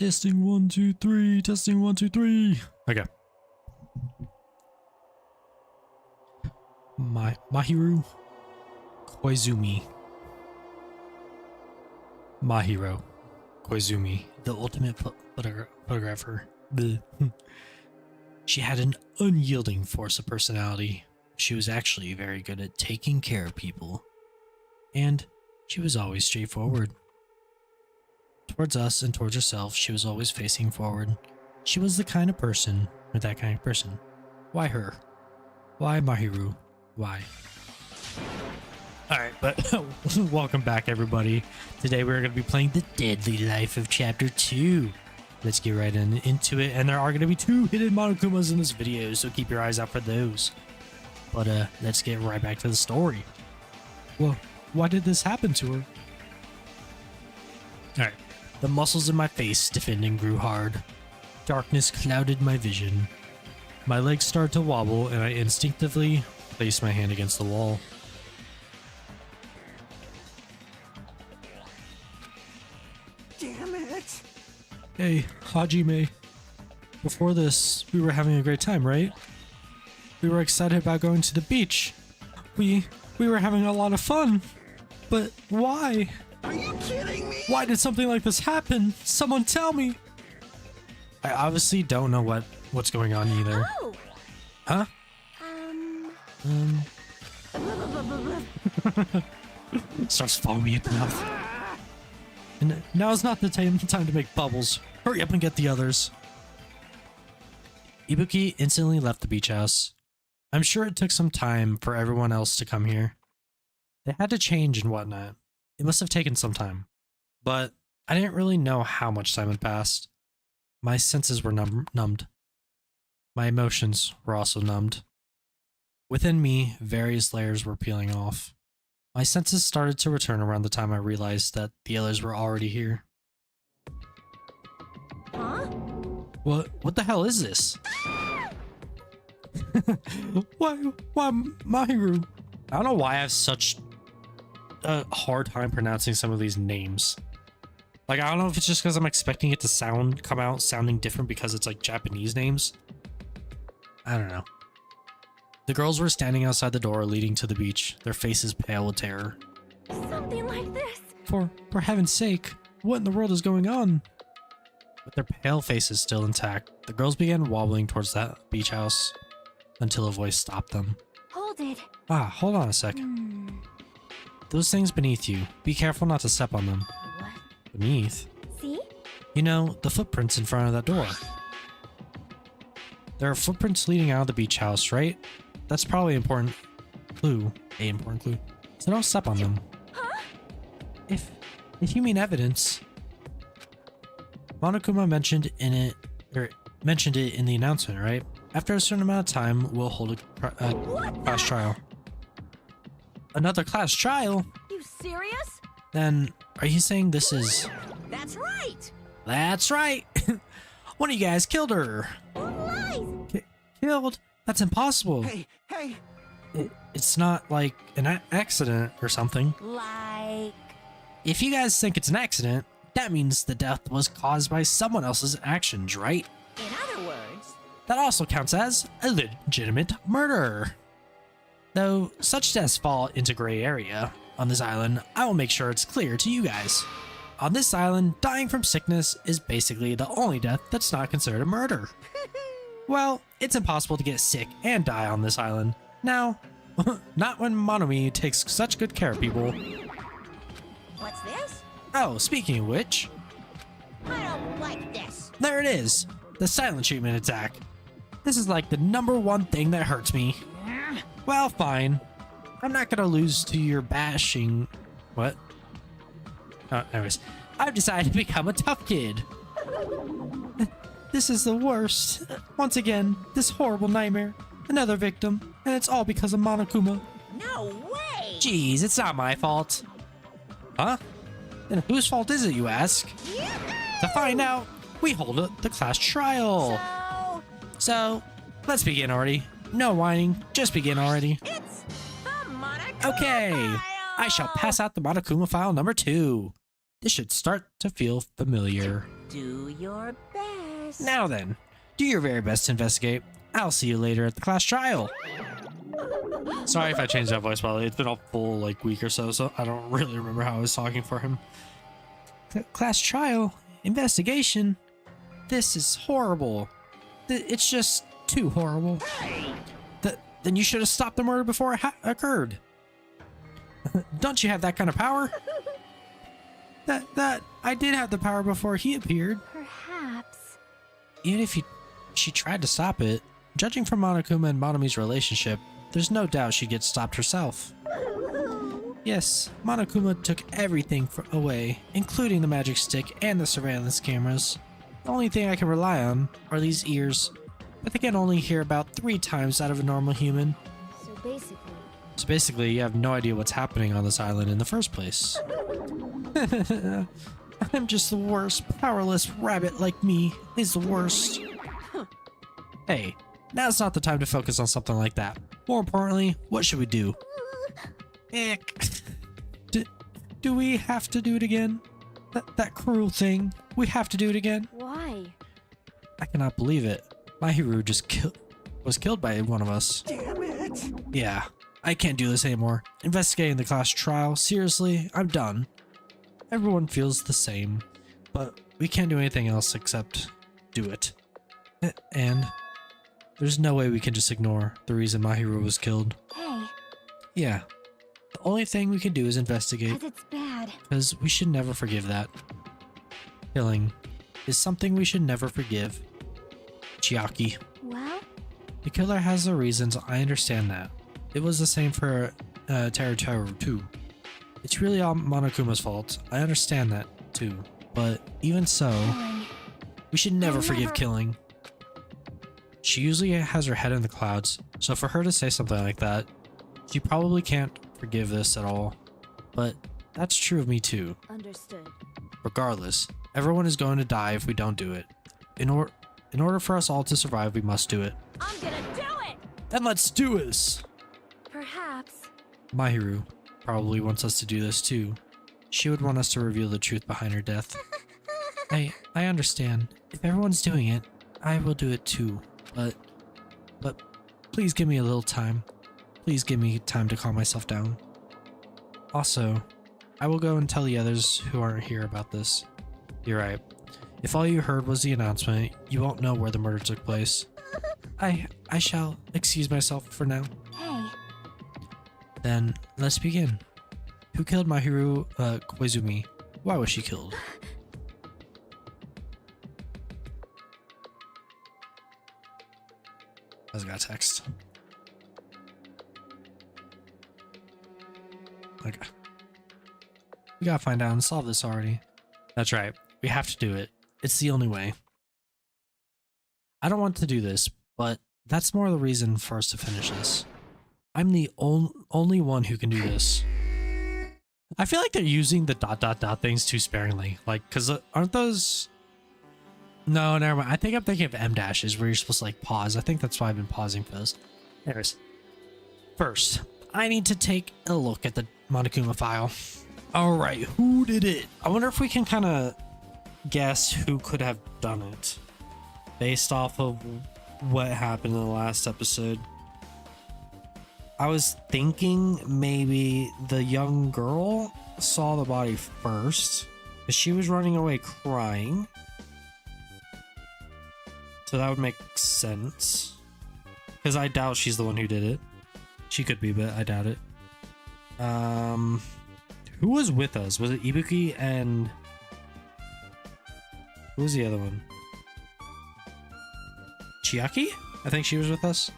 Testing 1 2 3. Testing 1 2 3. Okay. Mahiru Koizumi. Mahiro Koizumi, the ultimate photographer. Bleh. She had an unyielding force of personality. She was actually very good at taking care of people. And she was always straightforward. Towards us and towards herself, she was always facing forward. She was the kind of person, or that kind of person. Why her? Why Mahiru? Why? Alright, but welcome back everybody. Today we're going to be playing The Deadly Life of Chapter 2. Let's get right into it, and there are going to be 2 hidden Monokumas in this video, so keep your eyes out for those. But let's get right back to the story. Well, why did this happen to her? Alright, the muscles in my face stiffened and grew hard. Darkness clouded my vision. My legs started to wobble, and I instinctively placed my hand against the wall. Damn it! Hey, Hajime. Before this, we were having a great time, right? We were excited about going to the beach. We were having a lot of fun. But why? Are you kidding me? Why did something like this happen? Someone tell me. I obviously don't know what's going on either. Oh. Huh? Starts foaming at the mouth. And now's not the time to make bubbles. Hurry up and get the others. Ibuki instantly left the beach house. I'm sure it took some time for everyone else to come here. They had to change and whatnot. It must have taken some time. But I didn't really know how much time had passed. My senses were numbed. My emotions were also numbed. Within me, various layers were peeling off. My senses started to return around the time I realized that the others were already here. Huh? What the hell is this? Why Mahiru? I don't know why I have such a hard time pronouncing some of these names. Like, I don't know if it's just because I'm expecting it to come out sounding different because it's like Japanese names. I don't know. The girls were standing outside the door leading to the beach, their faces pale with terror. Something like this. For heaven's sake, what in the world is going on? With their pale faces still intact, the girls began wobbling towards that beach house until a voice stopped them. Hold it. Hold on a second. Those things beneath you, be careful not to step on them. What? Beneath? See? You know, the footprints in front of that door. There are footprints leading out of the beach house, right? That's probably an important clue. So don't step on them. Huh? If you mean evidence. Monokuma mentioned it in the announcement, right? After a certain amount of time, we'll hold a class trial. Another class trial? You serious? Then, are you saying this is... That's right. That's right! One of you guys killed her! Lies. Killed? That's impossible! Hey! It's not like an accident or something. Like... If you guys think it's an accident, that means the death was caused by someone else's actions, right? In other words... That also counts as a legitimate murder. Though such deaths fall into gray area on this island, I will make sure it's clear to you guys. On this island, dying from sickness is basically the only death that's not considered a murder. Well, it's impossible to get sick and die on this island. Now, not when Monomi takes such good care of people. What's this? Oh, speaking of which, I don't like this. there it is, the silent treatment attack. This is like the #1 thing that hurts me. Well, fine. I'm not gonna lose to your bashing... What? Oh, anyways. I've decided to become a tough kid. This is the worst. Once again, this horrible nightmare. Another victim. And it's all because of Monokuma. No way. Jeez, it's not my fault. Huh? Then whose fault is it, you ask? To find out, we hold the class trial. So, let's begin already. No whining, just begin already. It's the Monokuma Okay, file. I shall pass out the Monokuma file number 2. This should start to feel familiar. Do your best. Now then, do your very best to investigate. I'll see you later at the class trial. Sorry if I changed that voice, by the way. It's been a full like week or so, so I don't really remember how I was talking for him. Class trial? Investigation? This is horrible. It's just too horrible. Then you should have stopped the murder before it occurred. Don't you have that kind of power? That I did have the power before he appeared. Perhaps. Even if she tried to stop it, judging from Monokuma and Monomi's relationship, there's no doubt she'd get stopped herself. Yes, Monokuma took everything away, including the magic stick and the surveillance cameras. The only thing I can rely on are these ears, but they can only hear about 3 times out of a normal human. So basically, you have no idea what's happening on this island in the first place. I'm just the worst. Powerless rabbit like me is the worst. Hey, now's not the time to focus on something like that. More importantly, what should we do? Do we have to do it again? That cruel thing. We have to do it again? Why? I cannot believe it. Mahiru just was killed by one of us. Damn it! Yeah, I can't do this anymore. Investigating the class trial, seriously, I'm done. Everyone feels the same, but we can't do anything else except do it. And there's no way we can just ignore the reason Mahiru was killed. Hey. Yeah, the only thing we can do is investigate. 'Cause it's bad. Because we should never forgive that. Killing is something we should never forgive. Chiaki. Well? The killer has their reasons, I understand that. It was the same for Teruteru too. It's really all Monokuma's fault. I understand that too. But even so, we should never forgive killing. She usually has her head in the clouds, so for her to say something like that, she probably can't forgive this at all. But that's true of me too. Understood. Regardless, everyone is going to die if we don't do it. In order for us all to survive, we must do it. I'm gonna do it! Then let's do this! Perhaps. Mahiru probably wants us to do this too. She would want us to reveal the truth behind her death. I understand. If everyone's doing it, I will do it too. But please give me a little time. Please give me time to calm myself down. Also, I will go and tell the others who aren't here about this. You're right. If all you heard was the announcement, you won't know where the murder took place. I shall excuse myself for now. Hey. Then, let's begin. Who killed Mahiru Koizumi? Why was she killed? I just got a text. Okay. We gotta find out and solve this already. That's right. We have to do it. It's the only way. I don't want to do this, but that's more the reason for us to finish this. I'm the only one who can do this. I feel like they're using the ... things too sparingly. Like, cause aren't those... No, never mind. I think I'm thinking of M dashes where you're supposed to like pause. I think that's why I've been pausing for those. Anyways. First, I need to take a look at the Monokuma file. Alright, who did it? I wonder if we can kind of guess who could have done it based off of what happened in the last episode. I was thinking maybe the young girl saw the body first because she was running away crying. So that would make sense. Because I doubt she's the one who did it. She could be, but I doubt it. Who was with us? Was it Ibuki and... Who was the other one? Chiaki? I think she was with us.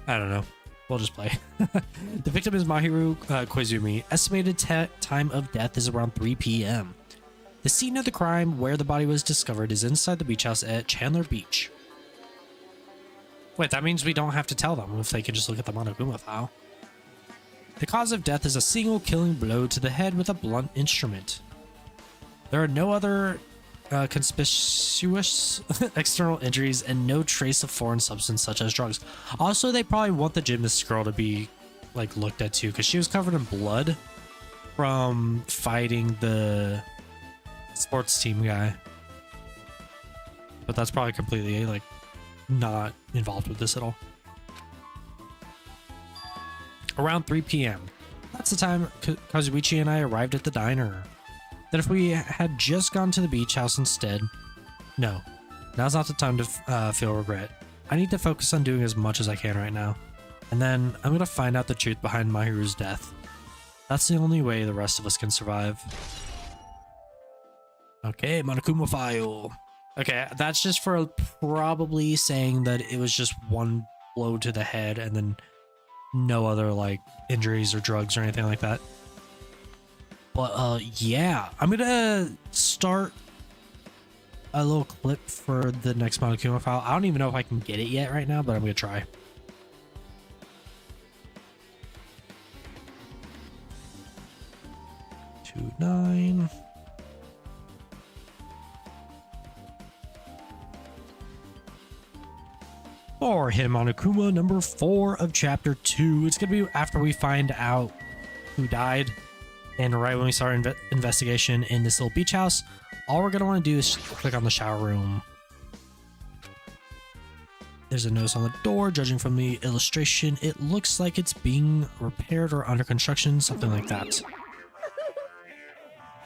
I don't know. We'll just play. The victim is Mahiru Koizumi. Estimated time of death is around 3 p.m. The scene of the crime where the body was discovered is inside the beach house at Chandler Beach. Wait, that means we don't have to tell them if they can just look at the Monokuma file. The cause of death is a single killing blow to the head with a blunt instrument. There are no other conspicuous external injuries and no trace of foreign substance such as drugs. Also, they probably want the gymnast girl to be like looked at too because she was covered in blood from fighting the sports team guy. But that's probably completely like not involved with this at all. Around 3 p.m. That's the time Kazuichi and I arrived at the diner. That if we had just gone to the beach house instead, no, now's not the time to feel regret. I need to focus on doing as much as I can right now. And then I'm gonna find out the truth behind Mahiru's death. That's the only way the rest of us can survive. Okay, Monokuma file. Okay, that's just for probably saying that it was just one blow to the head and then no other like injuries or drugs or anything like that. But yeah, I'm gonna start a little clip for the next Monokuma file. I don't even know if I can get it yet right now, but I'm gonna try. 2-9. For Hidden Monokuma number 4 of chapter 2. It's gonna be after we find out who died, and right when we start investigation in this little beach house. All we're gonna want to do is click on the shower room. There's a notice on the door. Judging from the illustration, it looks like it's being repaired or under construction, something like that.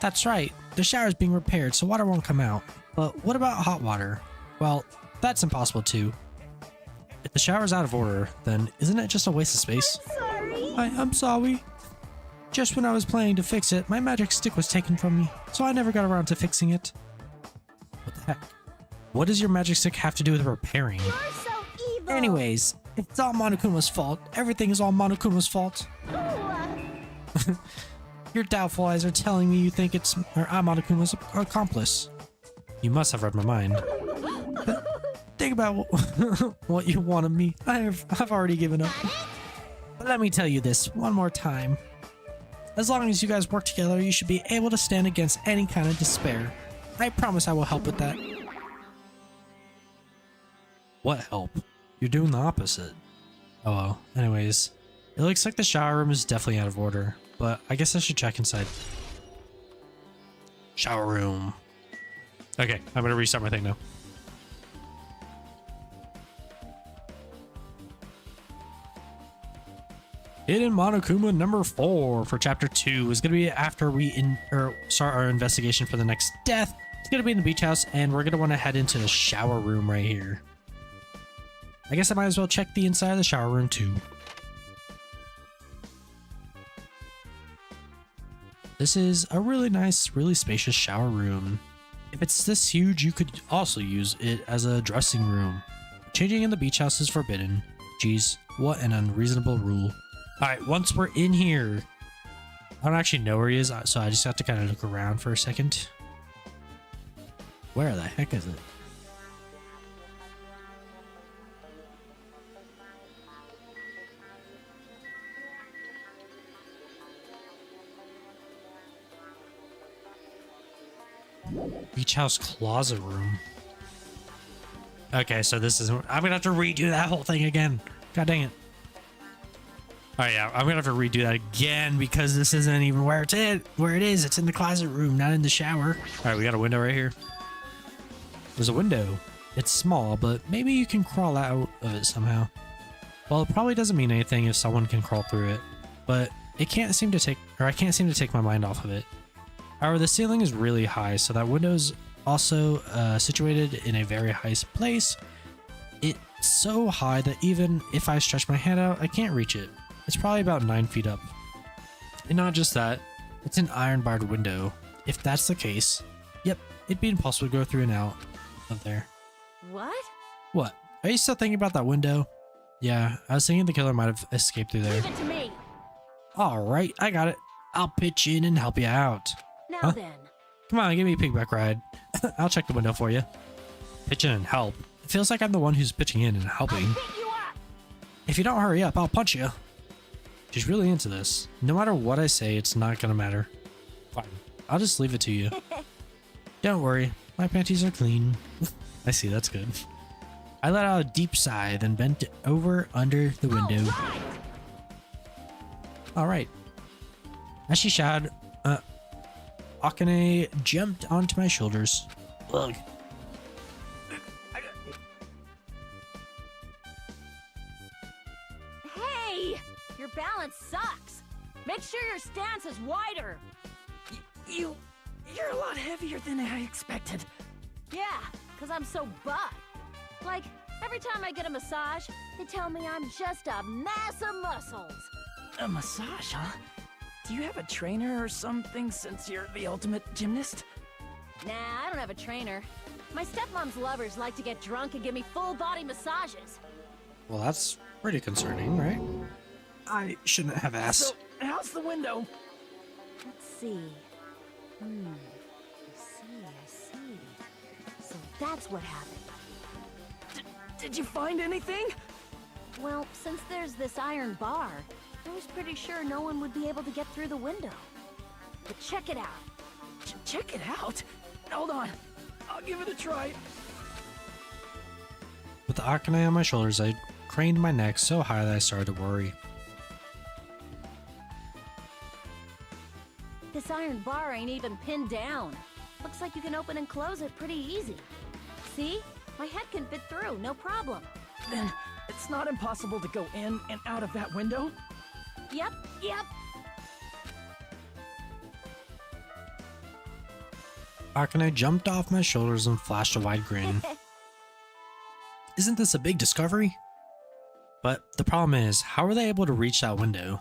That's right, the shower's being repaired, so water won't come out. But what about hot water? Well, that's impossible too. If the shower's out of order, then isn't it just a waste of space? Sorry. I'm sorry. Just when I was planning to fix it, my magic stick was taken from me, so I never got around to fixing it. What the heck? What does your magic stick have to do with repairing? You're so evil. Anyways, it's all Monokuma's fault. Everything is all Monokuma's fault. Your doubtful eyes are telling me you think I'm Monokuma's accomplice. You must have read my mind. Think about what you want of me. I've already given up. But let me tell you this one more time. As long as you guys work together, you should be able to stand against any kind of despair. I promise I will help with that. What help? You're doing the opposite. Oh well. Anyways, it looks like the shower room is definitely out of order, but I guess I should check inside. Shower room. Okay, I'm gonna restart my thing now. Hidden Monokuma number 4 for chapter 2 is going to be after we start our investigation for the next death. It's going to be in the beach house, and we're going to want to head into the shower room right here. I guess I might as well check the inside of the shower room too. This is a really nice, really spacious shower room. If it's this huge, you could also use it as a dressing room. Changing in the beach house is forbidden. Geez, what an unreasonable rule. Alright, once we're in here, I don't actually know where he is, so I just have to kind of look around for a second. Where the heck is it? Beach house closet room. Okay, so this is... I'm gonna have to redo that whole thing again. God dang it. Oh yeah, I'm gonna have to redo that again because this isn't even where it is. It's in the closet room, not in the shower. All right, we got a window right here. There's a window. It's small, but maybe you can crawl out of it somehow. Well, it probably doesn't mean anything if someone can crawl through it, but I can't seem to take my mind off of it. However, the ceiling is really high, so that window's also situated in a very high place. It's so high that even if I stretch my hand out, I can't reach it. It's probably about 9 feet up. And not just that, it's an iron barred window. If that's the case, yep, it'd be impossible to go through and out of there. What? What? Are you still thinking about that window? Yeah, I was thinking the killer might have escaped through there. Leave it to me. Alright, I got it. I'll pitch in and help you out. Now then. Come on, give me a pigback ride. I'll check the window for you. Pitch in and help. It feels like I'm the one who's pitching in and helping. I'll pick you up. If you don't hurry up, I'll punch you. She's really into this. No matter what I say, it's not gonna matter. Fine. I'll just leave it to you. Don't worry. My panties are clean. I see, that's good. I let out a deep sigh, then bent over under the window. Alright. As she shouted Akane jumped onto my shoulders. Ugh. Hey! Your balance sucks. Make sure your stance is wider. You're a lot heavier than I expected. Yeah, because I'm so buff. Like, every time I get a massage, they tell me I'm just a mass of muscles. A massage, huh? Do you have a trainer or something since you're the ultimate gymnast? Nah, I don't have a trainer. My stepmom's lovers like to get drunk and give me full-body massages. Well, that's pretty concerning, right? I shouldn't have asked. So, how's the window? Let's see. I see. So that's what happened. Did you find anything? Well, since there's this iron bar, I was pretty sure no one would be able to get through the window. But check it out. Check it out. Hold on. I'll give it a try. With the Akane on my shoulders, I craned my neck so high that I started to worry. This iron bar ain't even pinned down. Looks like you can open and close it pretty easy. See? My head can fit through, no problem. Then it's not impossible to go in and out of that window? Yep. Akane jumped off my shoulders and flashed a wide grin. Isn't this a big discovery? But the problem is, how are they able to reach that window?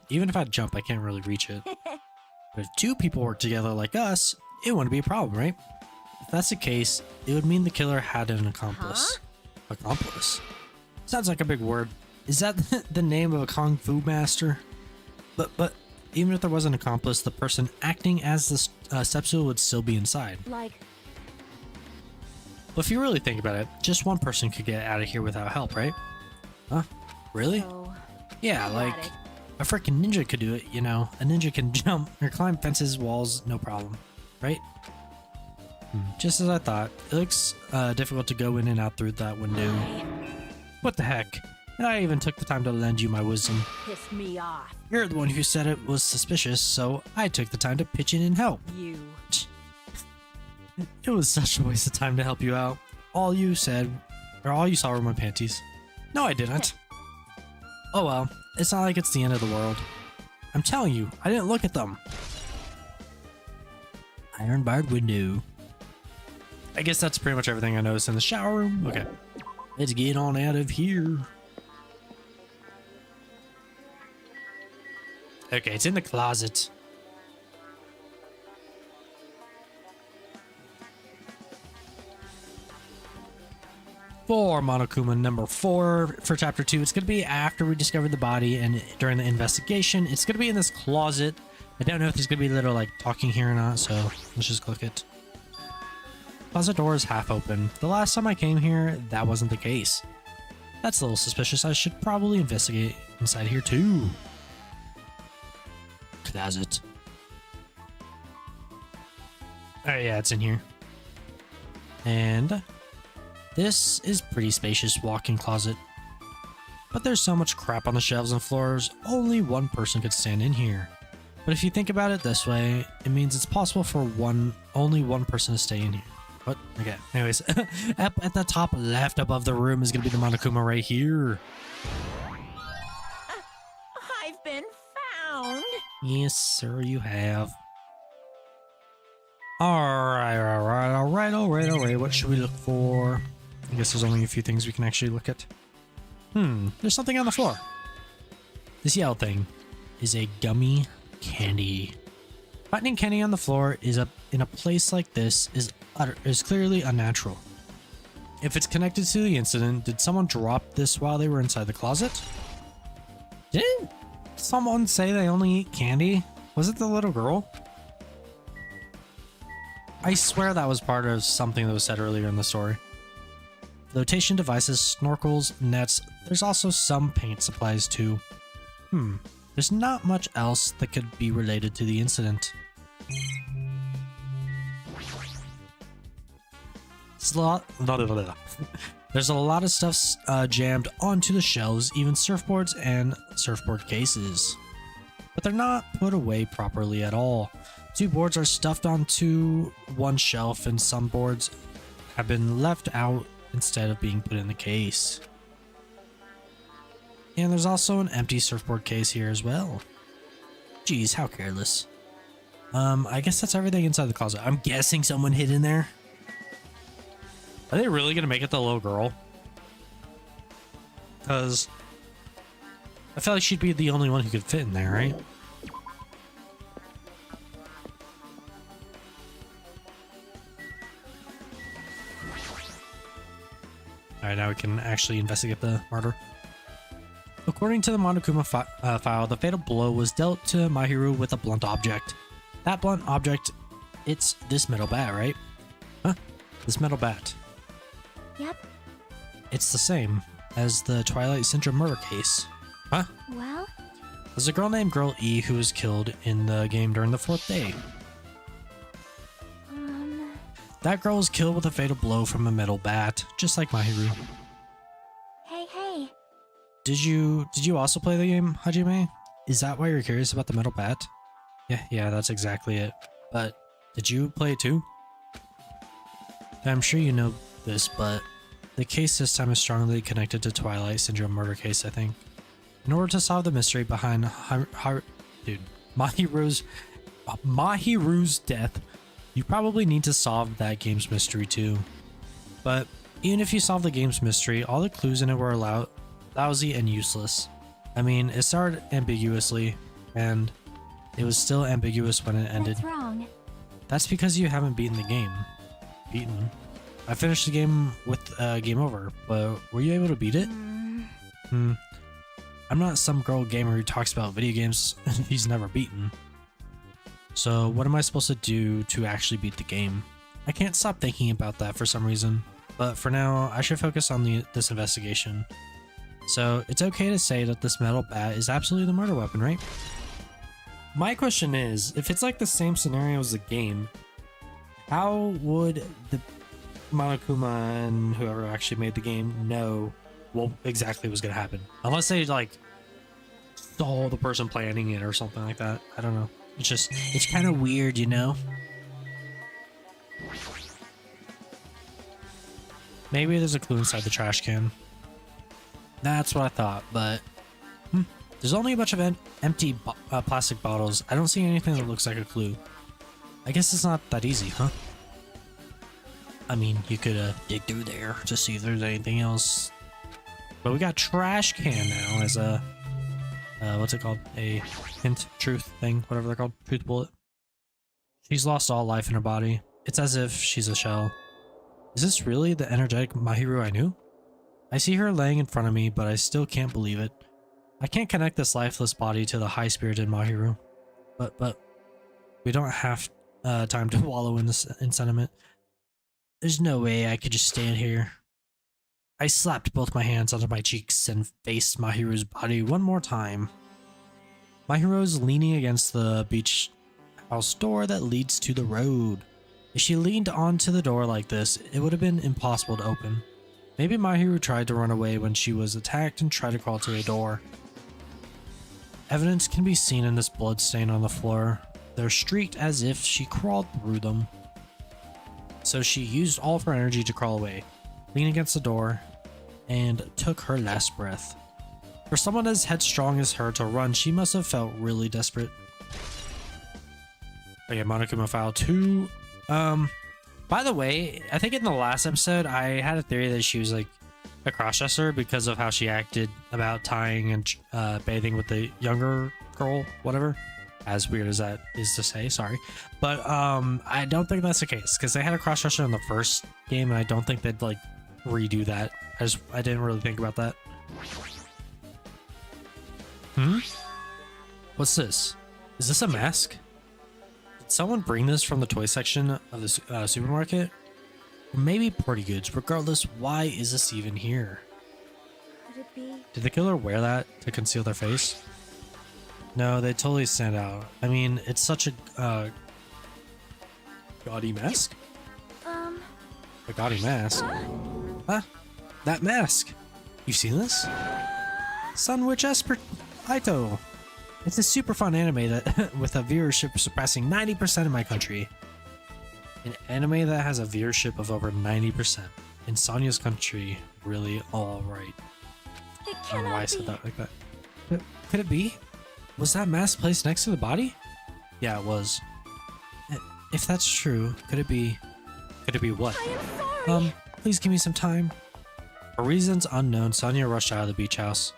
Even if I jump, I can't really reach it. But if two people work together like us, it wouldn't be a problem, right? If that's the case, it would mean the killer had an accomplice. Accomplice? Sounds like a big word. Is that the name of a kung fu master? But even if there was an accomplice, the person acting as the step stool would still be inside. Like, But if you really think about it, just one person could get out of here without help, right? Huh? Really? so... Yeah, I like got it. a freaking ninja could do it, you know. A ninja can jump or climb fences, walls, no problem, right? Just as I thought. It looks difficult to go in and out through that window. What the heck? And I even took the time to lend you my wisdom. Pissed me off. You're the one who said it was suspicious, so I took the time to pitch in and help. You. It was such a waste of time to help you out. All you saw were my panties. No, I didn't. Oh well, it's not like it's the end of the world. I'm telling you, I didn't look at them. Iron barred window. I guess that's pretty much everything I noticed in the shower room. Okay, let's get on out of here. Okay, it's in the closet. For Monokuma number 4 for chapter 2, it's going to be after we discovered the body and during the investigation. It's going to be in this closet. I don't know if there's going to be a little like talking here or not, so let's just click it. Closet door is half open. The last time I came here, that wasn't the case. That's a little suspicious. I should probably investigate inside here too. Closet. Oh yeah, it's in here. And this is pretty spacious walk-in closet. But there's so much crap on the shelves and floors, only one person could stand in here. But if you think about it this way, it means it's possible for only one person to stay in here. What? Okay, anyways, up at the top left above the room is going to be the Monokuma right here. I've been found. Yes, sir, you have. Alright. What should we look for? I guess there's only a few things we can actually look at. There's something on the floor. This yellow thing is a gummy candy. Finding candy on the floor in a place like this is clearly unnatural. If it's connected to the incident, did someone drop this while they were inside the closet? Didn't someone say they only eat candy? Was it the little girl? I swear that was part of something that was said earlier in the story. Flotation devices, snorkels, nets. There's also some paint supplies too. There's not much else that could be related to the incident. There's a lot of stuff jammed onto the shelves, even surfboards and surfboard cases. but they're not put away properly at all. 2 boards are stuffed onto one shelf, and some boards have been left out instead of being put in the case. And there's also an empty surfboard case here as well. Jeez, how careless. I guess that's everything inside the closet. I'm guessing someone hid in there. Are they really gonna make it the little girl? Because I feel like she'd be the only one who could fit in there, right? Alright, now we can actually investigate the murder. According to the Monokuma file, the fatal blow was dealt to Mahiru with a blunt object. That blunt object, it's this metal bat, right? Huh? This metal bat. Yep. It's the same as the Twilight Syndrome murder case. Huh? Well, There's a girl named Girl E who was killed in the game during the 4th day. That girl was killed with a fatal blow from a metal bat, just like Mahiru. hey. Did you also play the game, Hajime? Is that why you're curious about the metal bat? Yeah, that's exactly it. But did you play it too? I'm sure you know this, but the case this time is strongly connected to Twilight Syndrome murder case, I think. In order to solve the mystery behind Mahiru's death, you probably need to solve that game's mystery too. But even if you solve the game's mystery, all the clues in it were lousy and useless. I mean, it started ambiguously, and it was still ambiguous when it ended. What's wrong? That's because you haven't beaten the game. Beaten? I finished the game with game over, but were you able to beat it? I'm not some girl gamer who talks about video games he's never beaten. So what am I supposed to do to actually beat the game? I can't stop thinking about that for some reason, but for now I should focus on this investigation. So it's okay to say that this metal bat is absolutely the murder weapon, right? My question is, if it's like the same scenario as the game, how would the Monokuma and whoever actually made the game know what exactly was going to happen? Unless they like saw the person planning it or something like that. I don't know. It's kind of weird, you know? Maybe there's a clue inside the trash can. That's what I thought, but there's only a bunch of empty plastic bottles. I don't see anything that looks like a clue. I guess it's not that easy, huh? I mean, you could dig through there to see if there's anything else. But we got trash can now as a what's it called? A hint, truth thing, whatever they're called. Truth bullet. She's lost all life in her body. It's as if she's a shell. Is this really the energetic Mahiru I knew? I see her laying in front of me, but I still can't believe it. I can't connect this lifeless body to the high-spirited Mahiru. But we don't have time to wallow in sentiment. There's no way I could just stand here. I slapped both my hands onto my cheeks and faced Mahiru's body one more time. Mahiru's leaning against the beach house door that leads to the road. If she leaned onto the door like this, it would have been impossible to open. Maybe Mahiru tried to run away when she was attacked and tried to crawl to a door. Evidence can be seen in this blood stain on the floor. They're streaked as if she crawled through them. So she used all of her energy to crawl away, lean against the door, and took her last breath. For someone as headstrong as her to run, she must have felt really desperate. Okay, Monokuma File 2. By the way, I think in the last episode, I had a theory that she was like a crossdresser because of how she acted about tying and bathing with the younger girl, whatever. As weird as that is to say, sorry. But I don't think that's the case because they had a crossdresser in the first game and I don't think they'd like redo that. I didn't really think about that. What's this? Is this a mask? Did someone bring this from the toy section of the supermarket? Maybe party goods. Regardless, why is this even here? Could it be? Did the killer wear that to conceal their face? No, they totally stand out. I mean, it's such a gaudy mask. A gaudy mask? Huh? That mask. You've seen this? Sunwitch Esper Ito. It's a super fun anime that with a viewership surpassing 90% in my country. An anime that has a viewership of over 90%. In Sonya's country, really alright. It I don't know why I cannot said be. that like that. But could it be? Was that mask placed next to the body? Yeah, it was. If that's true, could it be what? I am sorry. Please give me some time. For reasons unknown, Sonya rushed out of the beach house.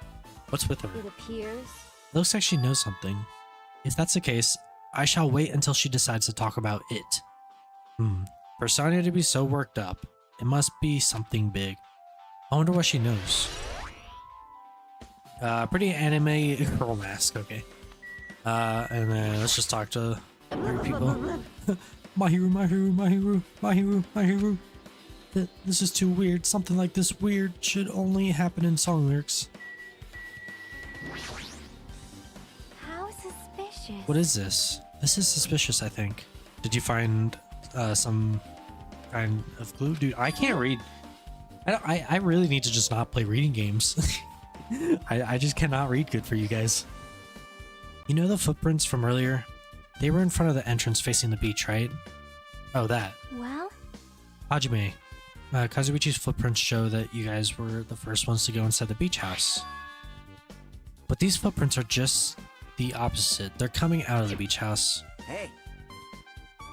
What's with her? It appears. It looks like she knows something. If that's the case, I shall wait until she decides to talk about it. For Sonya to be so worked up, it must be something big. I wonder what she knows. Pretty anime girl mask, okay. And then let's just talk to other people. My hero. This is too weird. Something like this weird should only happen in song lyrics. How suspicious. What is this? This is suspicious, I think. Did you find some kind of clue? Dude, I can't read. I really need to just not play reading games. I just cannot read good for you guys. You know the footprints from earlier? They were in front of the entrance facing the beach, right? Oh, that. Well, Hajime, Kazuichi's footprints show that you guys were the first ones to go inside the beach house. But these footprints are just the opposite. They're coming out of the beach house. Hey.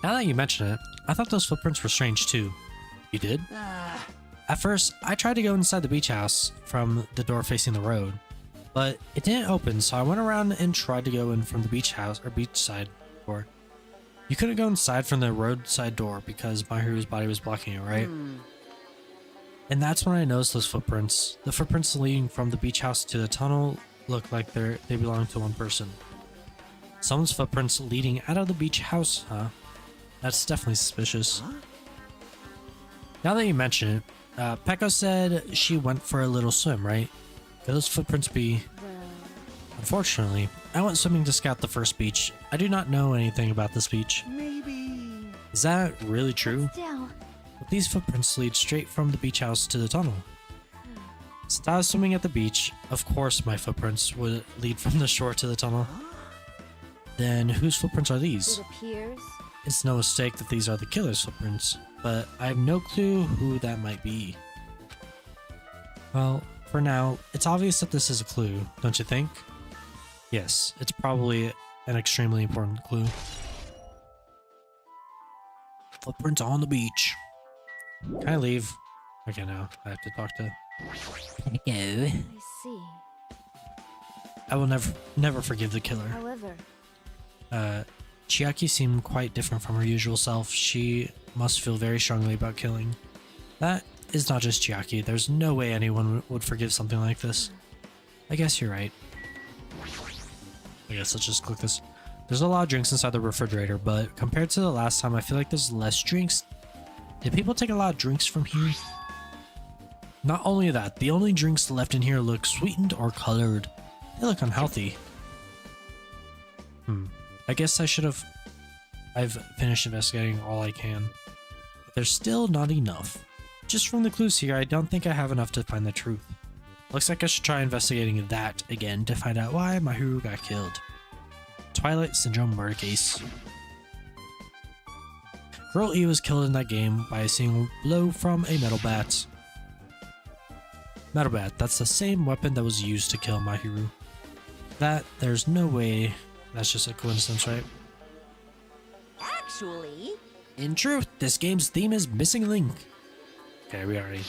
Now that you mention it, I thought those footprints were strange too. You did? At first, I tried to go inside the beach house from the door facing the road, but it didn't open, so I went around and tried to go in from the beach house or beachside door. You couldn't go inside from the roadside door because Mahiru's body was blocking it, right? And that's when I noticed those footprints. The footprints leading from the beach house to the tunnel look like they belong to one person. Someone's footprints leading out of the beach house, huh? That's definitely suspicious. Now that you mention it, Peko said she went for a little swim, right? Could those footprints be... Well, Unfortunately, I went swimming to scout the first beach. I do not know anything about this beach. Maybe. Is that really true? still. But these footprints lead straight from the beach house to the tunnel. Since I was swimming at the beach, of course my footprints would lead from the shore to the tunnel. Then whose footprints are these? it appears. It's no mistake that these are the killer's footprints, but I have no clue who that might be. Well, for now, it's obvious that this is a clue, don't you think? Yes, it's probably an extremely important clue. Footprints on the beach. Can I leave? Okay, no, I have to talk to... I see. I will never forgive the killer. However, Chiaki seemed quite different from her usual self. She must feel very strongly about killing. That is not just Chiaki. There's no way anyone would forgive something like this. I guess you're right. I guess let's just click this. There's a lot of drinks inside the refrigerator, but compared to the last time, I feel like there's less drinks. Did people take a lot of drinks from here? Not only that, the only drinks left in here look sweetened or colored. They look unhealthy. I guess I've finished investigating all I can. But there's still not enough. Just from the clues here, I don't think I have enough to find the truth. Looks like I should try investigating that again to find out why Mahiru got killed. Twilight Syndrome murder case. Girl E was killed in that game by a single blow from a metal bat. Metal bat, that's the same weapon that was used to kill Mahiru. There's no way that's just a coincidence, right? actually, In truth, this game's theme is Missing Link. Okay, we already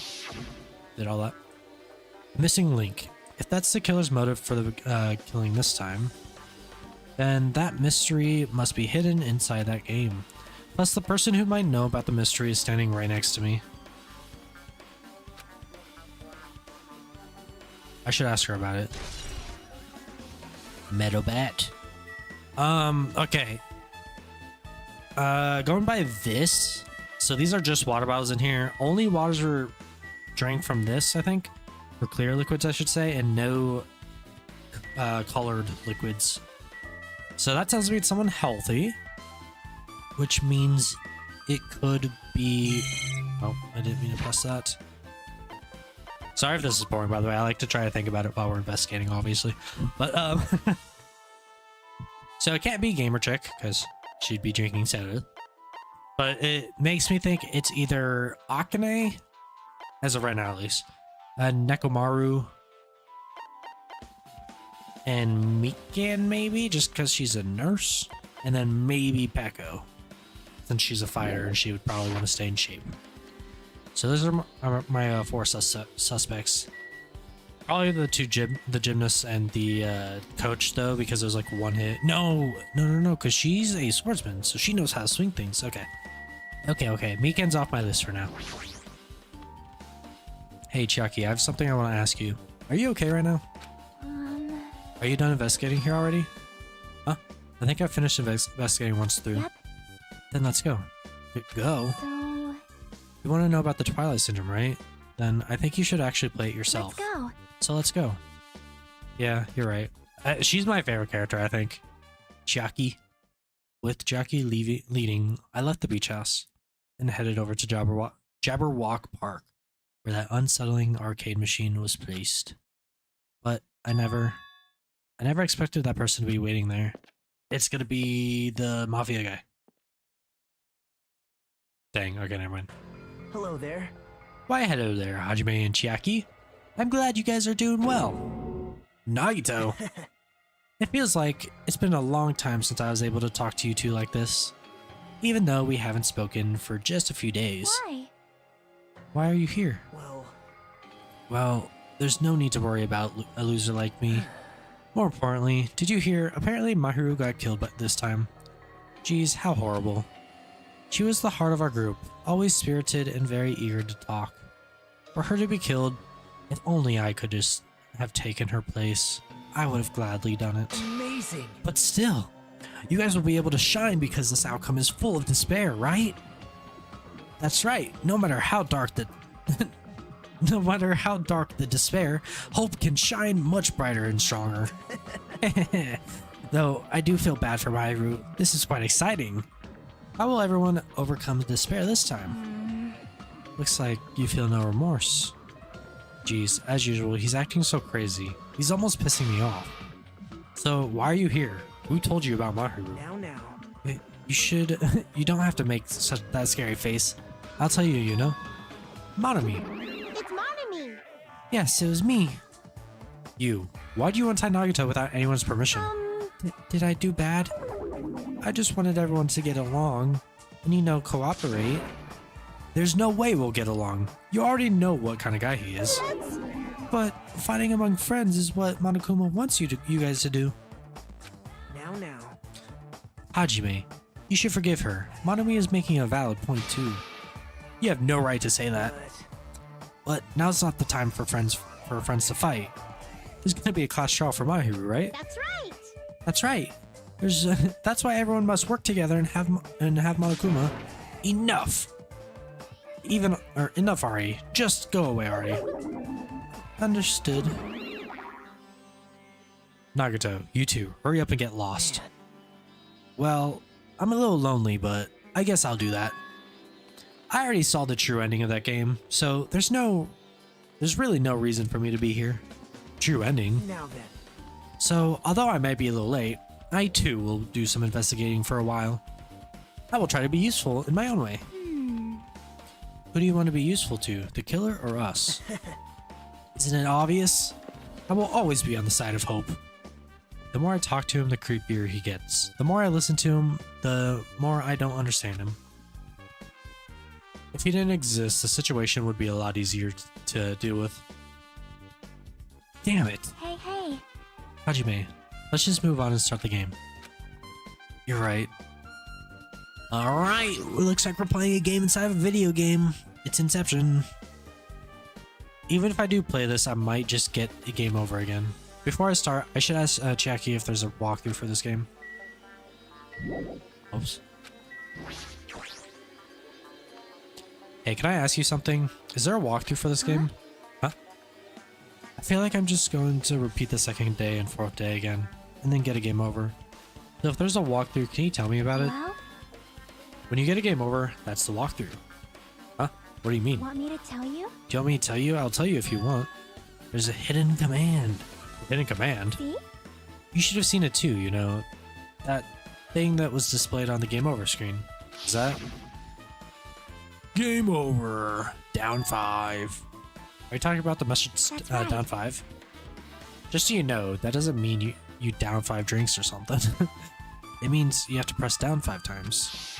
did all that. Missing Link. If that's the killer's motive for the killing this time, then that mystery must be hidden inside that game. Plus, the person who might know about the mystery is standing right next to me. I should ask her about it. Metal bat. Okay. Going by this. So these are just water bottles in here. Only waters were drank from this, I think. Or clear liquids, I should say. And no colored liquids. So that tells me it's someone healthy. Which means it could be... Oh, I didn't mean to press that. Sorry if this is boring, by the way. I like to try to think about it while we're investigating, obviously. But, So it can't be Gamer Chick, because she'd be drinking soda. But it makes me think it's either Akane, as of right now at least, Nekomaru, and Mikan maybe, just because she's a nurse, and then maybe Peko, since she's a fighter and she would probably want to stay in shape. So those are my four suspects. Probably the gymnast and the coach though, because there's like one hit. No, because she's a swordsman, so she knows how to swing things. Okay. Mikan's off my list for now. Hey Chiaki, I have something I want to ask you. Are you okay right now? Are you done investigating here already? Huh? I think I finished investigating once through. Yep. Then let's go. Go? So, You want to know about the Twilight Syndrome, right? Then I think you should actually play it yourself. let's go. So let's go. Yeah, you're right. She's my favorite character, I think. Chiaki. With Chiaki leading, I left the beach house and headed over to Jabberwock Park, where that unsettling arcade machine was placed. But I never expected that person to be waiting there. It's gonna be the mafia guy. Dang, okay, never mind. Hello there. Why, hello there, Hajime and Chiaki. I'm glad you guys are doing well. Nagito. It feels like it's been a long time since I was able to talk to you two like this, even though we haven't spoken for just a few days. Why? Why are you here? Well, There's no need to worry about a loser like me. More importantly, did you hear? Apparently Mahiru got killed this time. Geez, how horrible. She was the heart of our group, always spirited and very eager to talk. For her to be killed, if only I could just have taken her place, I would have gladly done it. amazing. But still, you guys will be able to shine because this outcome is full of despair, right? That's right. No matter how dark the despair, hope can shine much brighter and stronger. Though I do feel bad for Mahiru. This is quite exciting. How will everyone overcome despair this time? Looks like you feel no remorse. Geez, as usual, he's acting so crazy. He's almost pissing me off. So why are you here? Who told you about Mahiru? Now. You should... you don't have to make that scary face. I'll tell you, you know. Monami. It's Monami! Yes, it was me. You. Why do you untie Nagito without anyone's permission? Did I do bad? I just wanted everyone to get along. And, you know, cooperate. There's no way we'll get along. You already know what kind of guy he is. But fighting among friends is what Monokuma wants you guys to do. Now. Hajime, you should forgive her. Monami is making a valid point too. You have no right to say that. But now's not the time for friends to fight. There's gonna be a class trial for Mahiru, right? That's right! That's right. There's that's why everyone must work together and have Monokuma. Enough. Enough, Ari. Just go away, Ari. Understood. Nagito, you two, hurry up and get lost. Well, I'm a little lonely, but I guess I'll do that. I already saw the true ending of that game, so there's really no reason for me to be here. True ending. Now then. So, although I might be a little late, I too will do some investigating for a while. I will try to be useful in my own way. Who do you want to be useful to, the killer or us? Isn't it obvious? I will always be on the side of hope. The more I talk to him, the creepier he gets. The more I listen to him, the more I don't understand him. If he didn't exist, the situation would be a lot easier to deal with. Damn it. Hey. Hajime, let's just move on and start the game. You're right. Alright, looks like we're playing a game inside of a video game. It's Inception. Even if I do play this, I might just get a game over again. Before I start, I should ask Chiaki if there's a walkthrough for this game. Oops. Hey, can I ask you something? Is there a walkthrough for this game? Huh? I feel like I'm just going to repeat the second day and fourth day again, and then get a game over. So if there's a walkthrough, can you tell me about it? Well, When you get a game over, that's the walkthrough. Huh? What do you mean? want me to tell you? Do you want me to tell you? I'll tell you if you want. There's a hidden command. A hidden command? See? You should have seen it too, you know. that thing that was displayed on the game over screen. Is that? Game over. Down 5. Are you talking about the message That's right. down 5? Just so you know, that doesn't mean you down 5 drinks or something. It means you have to press down 5 times.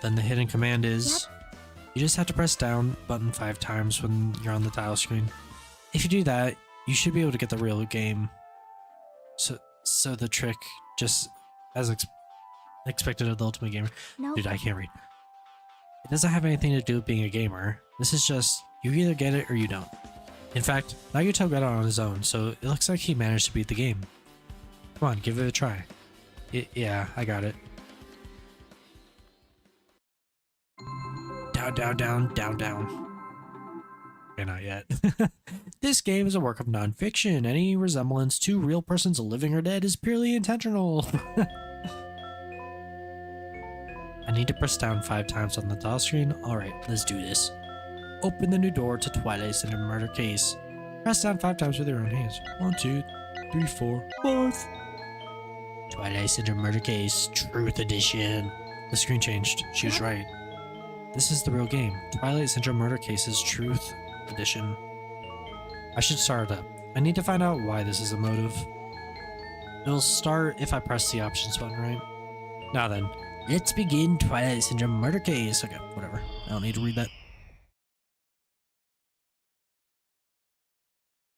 Then the hidden command is you just have to press down button 5 times when you're on the title screen. If you do that, you should be able to get the real game. So the trick, just as expected of the Ultimate Gamer. No. Dude, I can't read. It doesn't have anything to do with being a gamer. This is just, you either get it or you don't. In fact, Nagito got it on his own, so it looks like he managed to beat the game. Come on, give it a try. Yeah, I got it. Down, down, down, down, down. Okay, not yet. This game is a work of non-fiction. Any resemblance to real persons living or dead is purely intentional. I need to press down 5 times on the title screen. Alright, let's do this. Open the new door to Twilight Syndrome Murder Case. Press down 5 times with your own hands. 1, 2, 3, 4, 5. Twilight Syndrome Murder Case, Truth Edition. The screen changed. She was right. This is the real game. Twilight Syndrome Murder Cases, Truth Edition. I should start it up. I need to find out why this is a motive. It'll start if I press the options button, right? Now then, let's begin Twilight Syndrome Murder Case. Okay, whatever. I don't need to read that.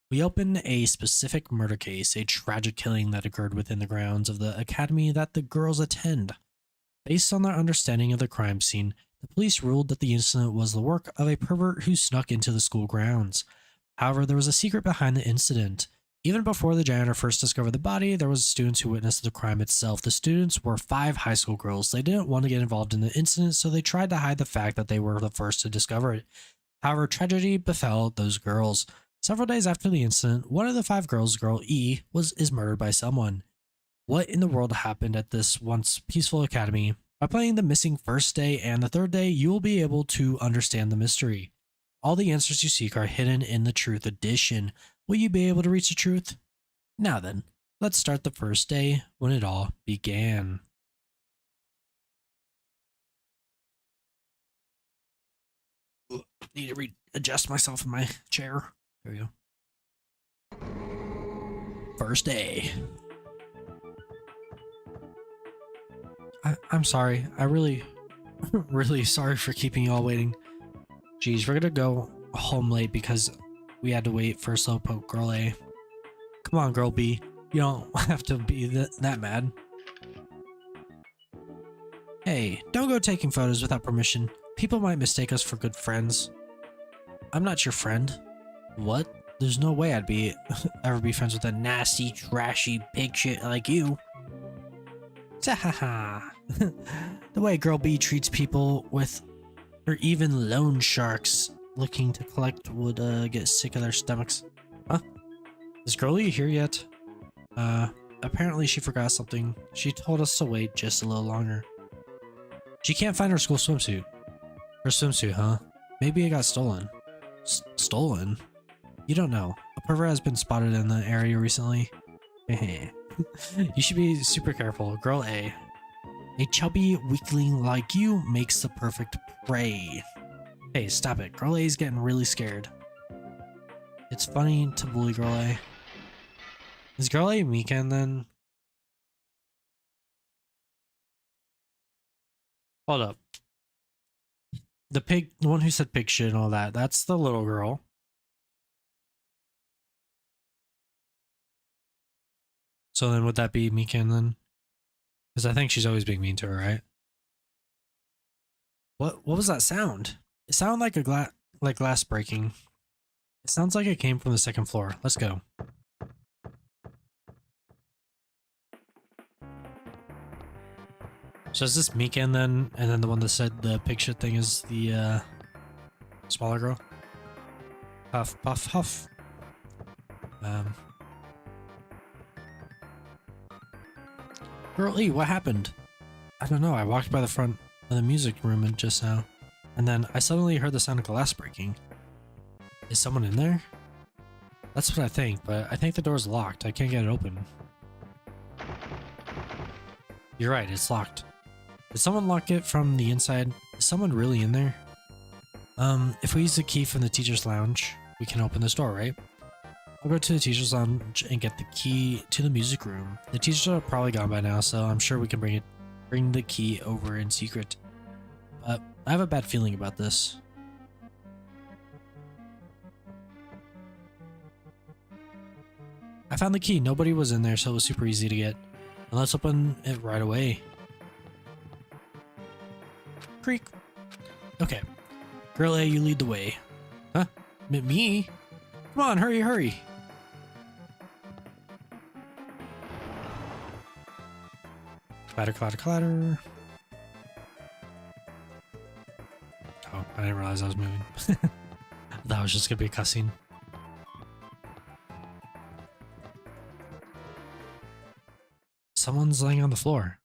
We open a specific murder case, a tragic killing that occurred within the grounds of the academy that the girls attend. Based on their understanding of the crime scene, the police ruled that the incident was the work of a pervert who snuck into the school grounds. However, there was a secret behind the incident. Even before the janitor first discovered the body, there was students who witnessed the crime itself. The students were 5 high school girls. They didn't want to get involved in the incident, so they tried to hide the fact that they were the first to discover it. However, tragedy befell those girls. Several days after the incident, one of the 5 girls, girl E, is murdered by someone. What in the world happened at this once peaceful academy? By playing the missing first day and the third day, you will be able to understand the mystery. All the answers you seek are hidden in the Truth Edition. Will you be able to reach the truth? Now then, let's start the first day when it all began. Need to readjust myself in my chair. There we go. First day. I'm sorry. I really sorry for keeping you all waiting. Geez, we're gonna go home late because we had to wait for Slowpoke Girl A. Come on, Girl B. You don't have to be that mad. Hey, don't go taking photos without permission. People might mistake us for good friends. I'm not your friend. What? There's no way I'd ever be friends with a nasty, trashy pig shit like you. Zahaha. The way Girl B treats people or even loan sharks looking to collect would get sick of their stomachs. Huh? Is Girlie here yet? Apparently she forgot something. She told us to wait just a little longer. She can't find her school swimsuit. Her swimsuit, huh? Maybe it got stolen. Stolen? You don't know. A pervert has been spotted in the area recently. You should be super careful. Girl A. A chubby weakling like you makes the perfect prey. Hey, stop it. Girl A is getting really scared. It's funny to bully Girl A. Is Girl A Mikan then? Hold up. The one who said pig shit and all that, that's the little girl. So then would that be Mikan then? Because I think she's always being mean to her, right? What was that sound? It sounded like glass breaking. It sounds like it came from the second floor. Let's go. So is this Mikan then? And then the one that said the pig shit thing is the smaller girl? Huff, puff, huff. Girl E, what happened? I don't know, I walked by the front of the music room just now, and then I suddenly heard the sound of glass breaking. Is someone in there? That's what I think, but I think the door's locked. I can't get it open. You're right, it's locked. Did someone lock it from the inside? Is someone really in there? If we use the key from the teacher's lounge, we can open this door, right? I'll go to the teacher's lounge and get the key to the music room. The teachers are probably gone by now, so I'm sure we can bring the key over in secret. But I have a bad feeling about this. I found the key. Nobody was in there, so it was super easy to get. And let's open it right away. Creak. Okay. Girl A, you lead the way. Huh? Me? Come on, hurry, hurry. Clatter, clatter, clatter. Oh, I didn't realize I was moving. That was just gonna be a cutscene. Someone's laying on the floor.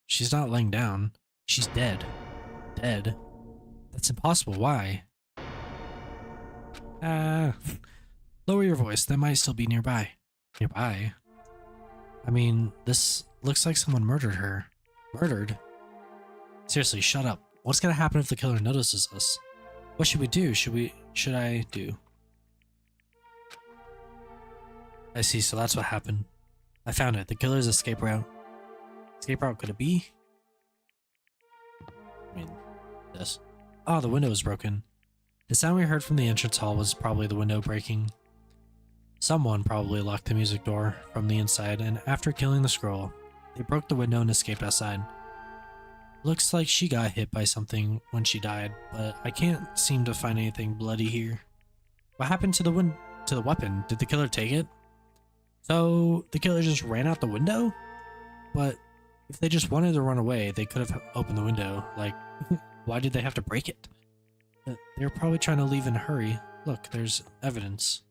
She's not laying down. She's dead. Dead? That's impossible. Why? Lower your voice. They might still be nearby. Nearby? I mean, this looks like someone murdered her. Murdered? Seriously, shut up. What's gonna happen if the killer notices us? What should we do? Should I do? I see, so that's what happened. I found it. The killer's escape route. Escape route could it be? I mean, this. Oh, the window is broken. The sound we heard from the entrance hall was probably the window breaking. Someone probably locked the music door from the inside, and after killing the scroll, they broke the window and escaped outside. Looks like she got hit by something when she died, but I can't seem to find anything bloody here. What happened to the weapon? Did the killer take it? So the killer just ran out the window? But if they just wanted to run away, they could have opened the window. Like, why did they have to break it? They were probably trying to leave in a hurry. Look, there's evidence.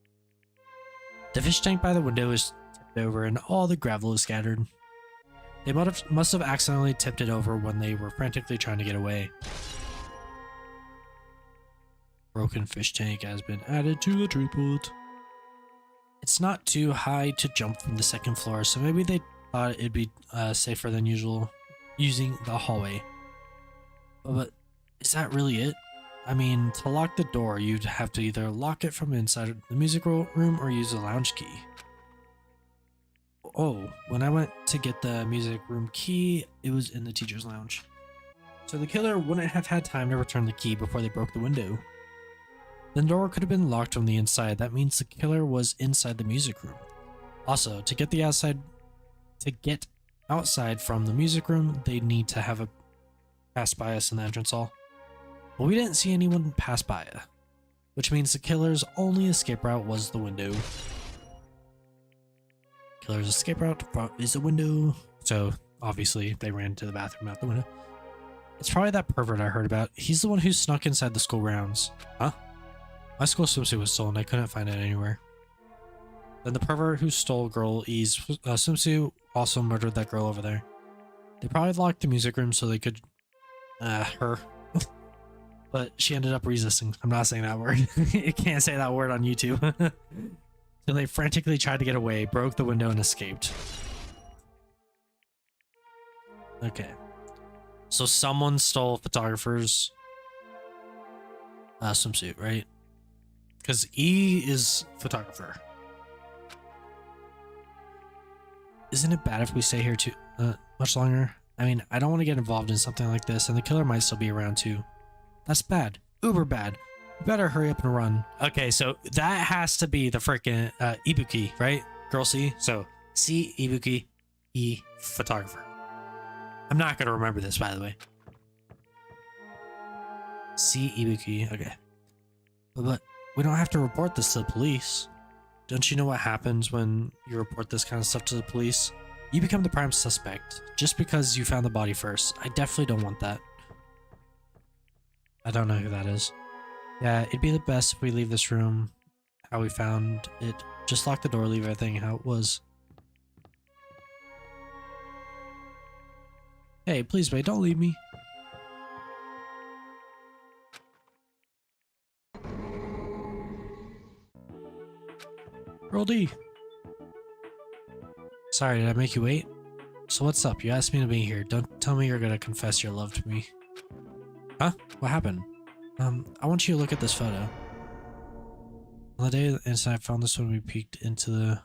The fish tank by the window is tipped over and all the gravel is scattered. They must have accidentally tipped it over when they were frantically trying to get away. Broken fish tank has been added to the tripod. It's not too high to jump from the second floor, so maybe they thought it'd be safer than usual using the hallway. But is that really it? I mean, to lock the door, you'd have to either lock it from inside the music room or use a lounge key. Oh, when I went to get the music room key, it was in the teacher's lounge. So the killer wouldn't have had time to return the key before they broke the window. The door could have been locked from the inside. That means the killer was inside the music room. Also, to get outside from the music room, they need to have a pass by us in the entrance hall. But we didn't see anyone pass by, which means the killer's only escape route was the window. Killer's escape route is the window. So obviously they ran to the bathroom out the window. It's probably that pervert I heard about. He's the one who snuck inside the school grounds. Huh? My school swimsuit was stolen. I couldn't find it anywhere. Then the pervert who stole Girl E's swimsuit also murdered that girl over there. They probably locked the music room so they could her. But she ended up resisting. I'm not saying that word. You can't say that word on YouTube. So they frantically tried to get away, broke the window, and escaped. Okay. So someone stole photographer's swimsuit, right? Because E is photographer. Isn't it bad if we stay here too much longer? I mean, I don't want to get involved in something like this, and the killer might still be around too. That's bad. Uber bad. You better hurry up and run. Okay, so that has to be the freaking Ibuki, right? Girl C. So C, Ibuki, E, photographer. I'm not going to remember this, by the way. C, Ibuki. Okay. But we don't have to report this to the police. Don't you know what happens when you report this kind of stuff to the police? You become the prime suspect just because you found the body first. I definitely don't want that. I don't know who that is. Yeah, it'd be the best if we leave this room how we found it. Just lock the door, leave everything how it was. Hey, please wait, don't leave me. Girl D. Sorry, did I make you wait? So what's up? You asked me to be here. Don't tell me you're gonna confess your love to me. Huh? What happened? I want you to look at this photo. On the day of the incident, I found this when we peeked into the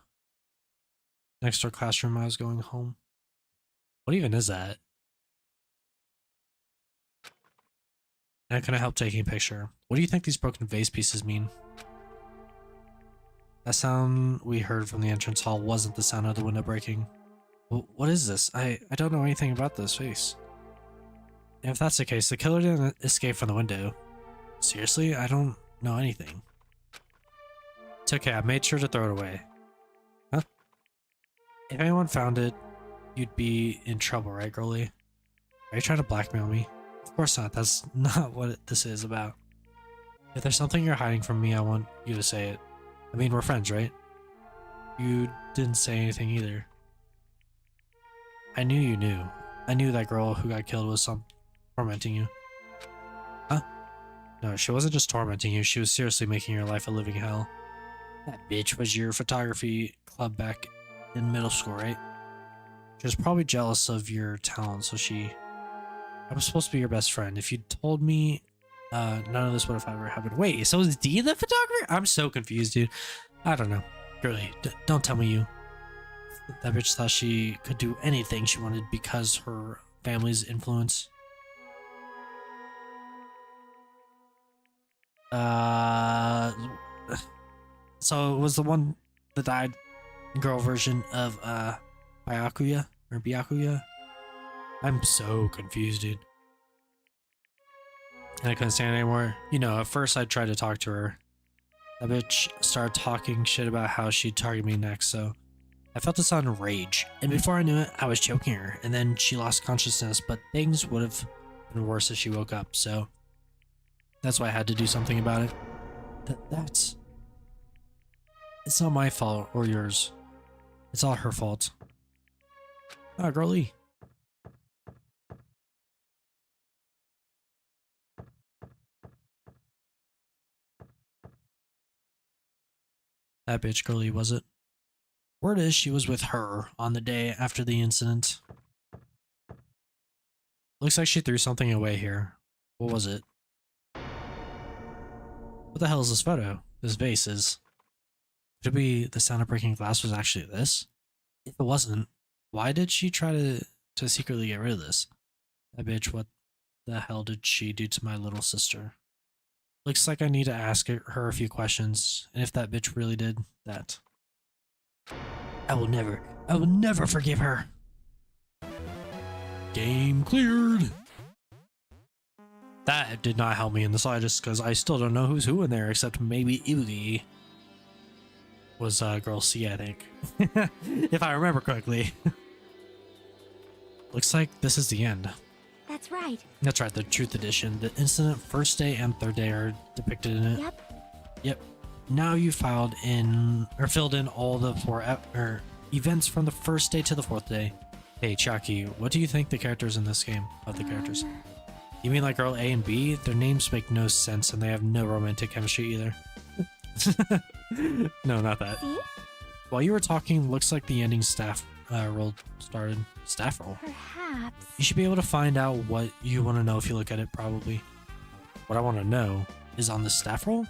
next door classroom. I was going home. What even is that? And I couldn't help taking a picture. What do you think these broken vase pieces mean? That sound we heard from the entrance hall wasn't the sound of the window breaking. What is this? I don't know anything about this vase. And if that's the case, the killer didn't escape from the window. Seriously? I don't know anything. It's okay, I made sure to throw it away. Huh? If anyone found it, you'd be in trouble, right, girlie? Are you trying to blackmail me? Of course not, that's not what this is about. If there's something you're hiding from me, I want you to say it. I mean, we're friends, right? You didn't say anything either. I knew you knew. I knew that girl who got killed was tormenting you. Huh? No, she wasn't just tormenting you, she was seriously making your life a living hell. That bitch was your photography club back in middle school, right? She was probably jealous of your talent, so I was supposed to be your best friend. If you told me, none of this would have ever happened. Wait, so is Dee the photographer? I'm so confused, dude. I don't know. Girlie, don't tell me you. That bitch thought she could do anything she wanted because her family's influence. So it was the one that died girl version of Byakuya or Byakuya. I'm so confused, dude. And I couldn't stand it anymore. You know, at first I tried to talk to her. That bitch started talking shit about how she'd target me next, so I felt a sudden rage. And before I knew it, I was choking her, and then she lost consciousness, but things would have been worse if she woke up, so that's why I had to do something about it. That's... It's not my fault or yours. It's all her fault. Ah, girlie. That bitch girlie, was it? Word is she was with her on the day after the incident. Looks like she threw something away here. What was it? What the hell is this photo? This vase is... Could it be the sound of breaking glass was actually this? If it wasn't, why did she try to secretly get rid of this? That bitch, what the hell did she do to my little sister? Looks like I need to ask her a few questions, and if that bitch really did that, I will never forgive her. Game cleared. That did not help me in the slightest, because I still don't know who's who in there, except maybe Ivy was girl C, I think. If I remember correctly. Looks like this is the end. That's right. That's right, the Truth Edition. The incident, first day and third day are depicted in it. Yep. Now you filled in all the events from the first day to the fourth day. Hey, Chucky, what do you think the characters in this game of the characters? You mean like girl A and B? Their names make no sense and they have no romantic chemistry either. No, not that. See? While you were talking, looks like the ending staff roll started. Staff roll? Perhaps. You should be able to find out what you want to know if you look at it, probably. What I want to know is on the staff roll?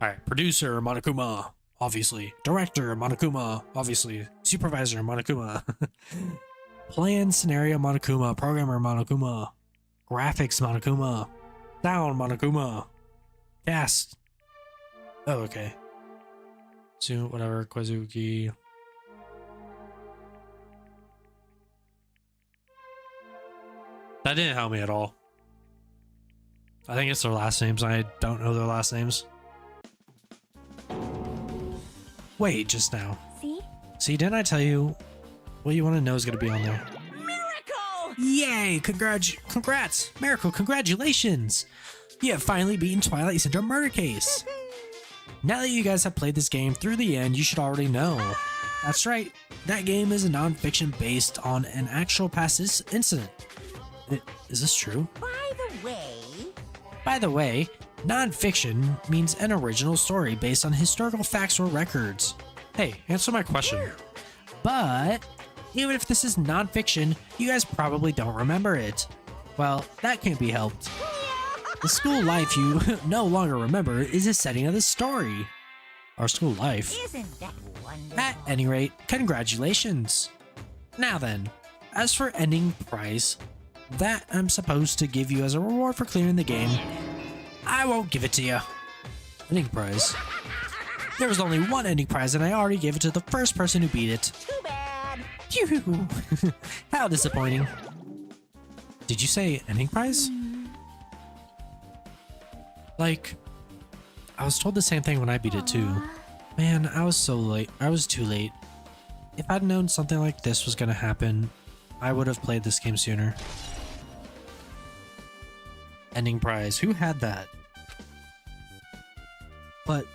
Alright, producer, Monokuma, obviously. Director, Monokuma, obviously. Supervisor, Monokuma. Plan, scenario, Monokuma. Programmer, Monokuma. Graphics, Monokuma. Sound, Monokuma. Cast. Oh, okay. Soon, whatever, Kozuki. That didn't help me at all. I think it's their last names. I don't know their last names. Wait, just now. See, didn't I tell you what you want to know is going to be on there? Miracle! Yay! Congrats! Miracle, congratulations! You have finally beaten Twilight Syndrome Murder Case. Now that you guys have played this game through the end, you should already know. That's right. That game is a non-fiction based on an actual past incident. Is this true? By the way, By the way, Non-fiction means an original story based on historical facts or records. Hey, answer my question. But even if this is non-fiction, you guys probably don't remember it. Well, that can't be helped. The school life you no longer remember is the setting of the story. Our school life. Isn't that wonderful? At any rate, congratulations. Now then, as for ending prize that I'm supposed to give you as a reward for clearing the game, I won't give it to you. Ending prize. There was only one ending prize and I already gave it to the first person who beat it. Too bad. Phew. How disappointing. Did you say ending prize? Like, I was told the same thing when I beat it too. Man, I was so late. I was too late. If I'd known something like this was gonna happen, I would have played this game sooner. Ending prize. Who had that? But,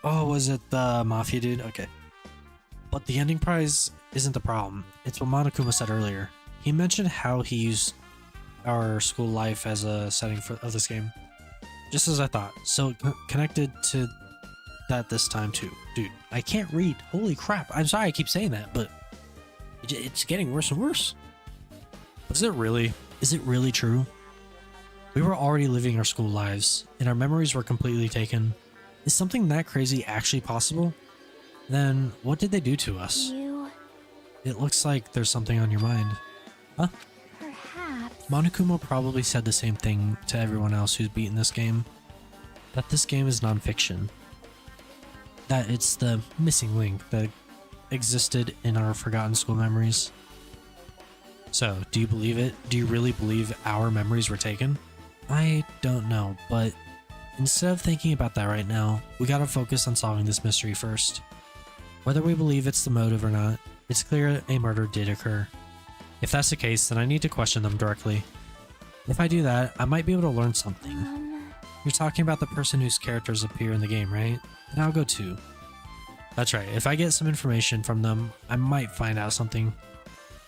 oh, was it the Mafia dude? Okay. But the ending prize isn't the problem. It's what Monokuma said earlier. He mentioned how he used our school life as a setting of this game. Just as I thought. So connected to that this time too. Dude, I can't read. Holy crap. I'm sorry I keep saying that, but it's getting worse and worse. Is it really? Is it really true? We were already living our school lives, and our memories were completely taken. Is something that crazy actually possible? Then, what did they do to us? It looks like there's something on your mind. Huh? Perhaps. Monokuma probably said the same thing to everyone else who's beaten this game. That this game is non-fiction. That it's the missing link that existed in our forgotten school memories. So, do you believe it? Do you really believe our memories were taken? I don't know, but instead of thinking about that right now, we gotta focus on solving this mystery first. Whether we believe it's the motive or not, it's clear a murder did occur. If that's the case, then I need to question them directly. If I do that, I might be able to learn something. You're talking about the person whose characters appear in the game, right? Then I'll go too. That's right, if I get some information from them, I might find out something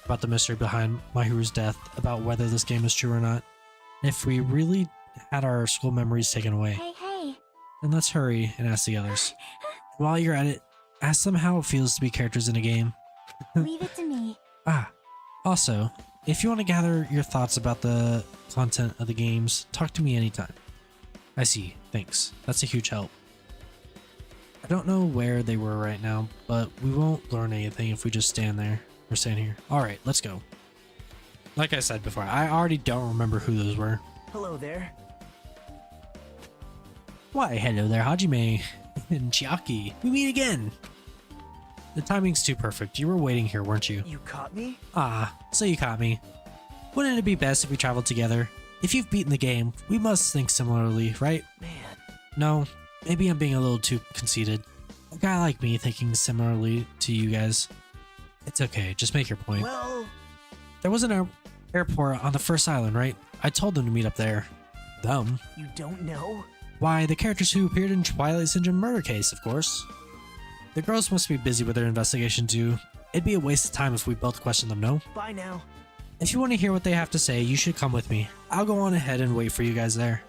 about the mystery behind Mahiru's death, about whether this game is true or not. If we really had our school memories taken away, Hey. then let's hurry and ask the others. While you're at it, ask them how it feels to be characters in a game. Leave it to me. Also, if you want to gather your thoughts about the content of the games, talk to me anytime. I see, thanks. That's a huge help. I don't know where they were right now, but we won't learn anything if we just stand there. Or stand here. Alright, let's go. Like I said before, I already don't remember who those were. Hello there. Why, hello there, Hajime and Chiaki. We meet again. The timing's too perfect. You were waiting here, weren't you? You caught me? So you caught me. Wouldn't it be best if we traveled together? If you've beaten the game, we must think similarly, right? Man. No, maybe I'm being a little too conceited. A guy like me thinking similarly to you guys. It's okay, just make your point. Well, There was an airport on the first island, right? I told them to meet up there. Them? you don't know? Why, the characters who appeared in Twilight Syndrome murder case, of course. The girls must be busy with their investigation too. It'd be a waste of time if we both questioned them, no? Bye now. If you want to hear what they have to say, you should come with me. I'll go on ahead and wait for you guys there.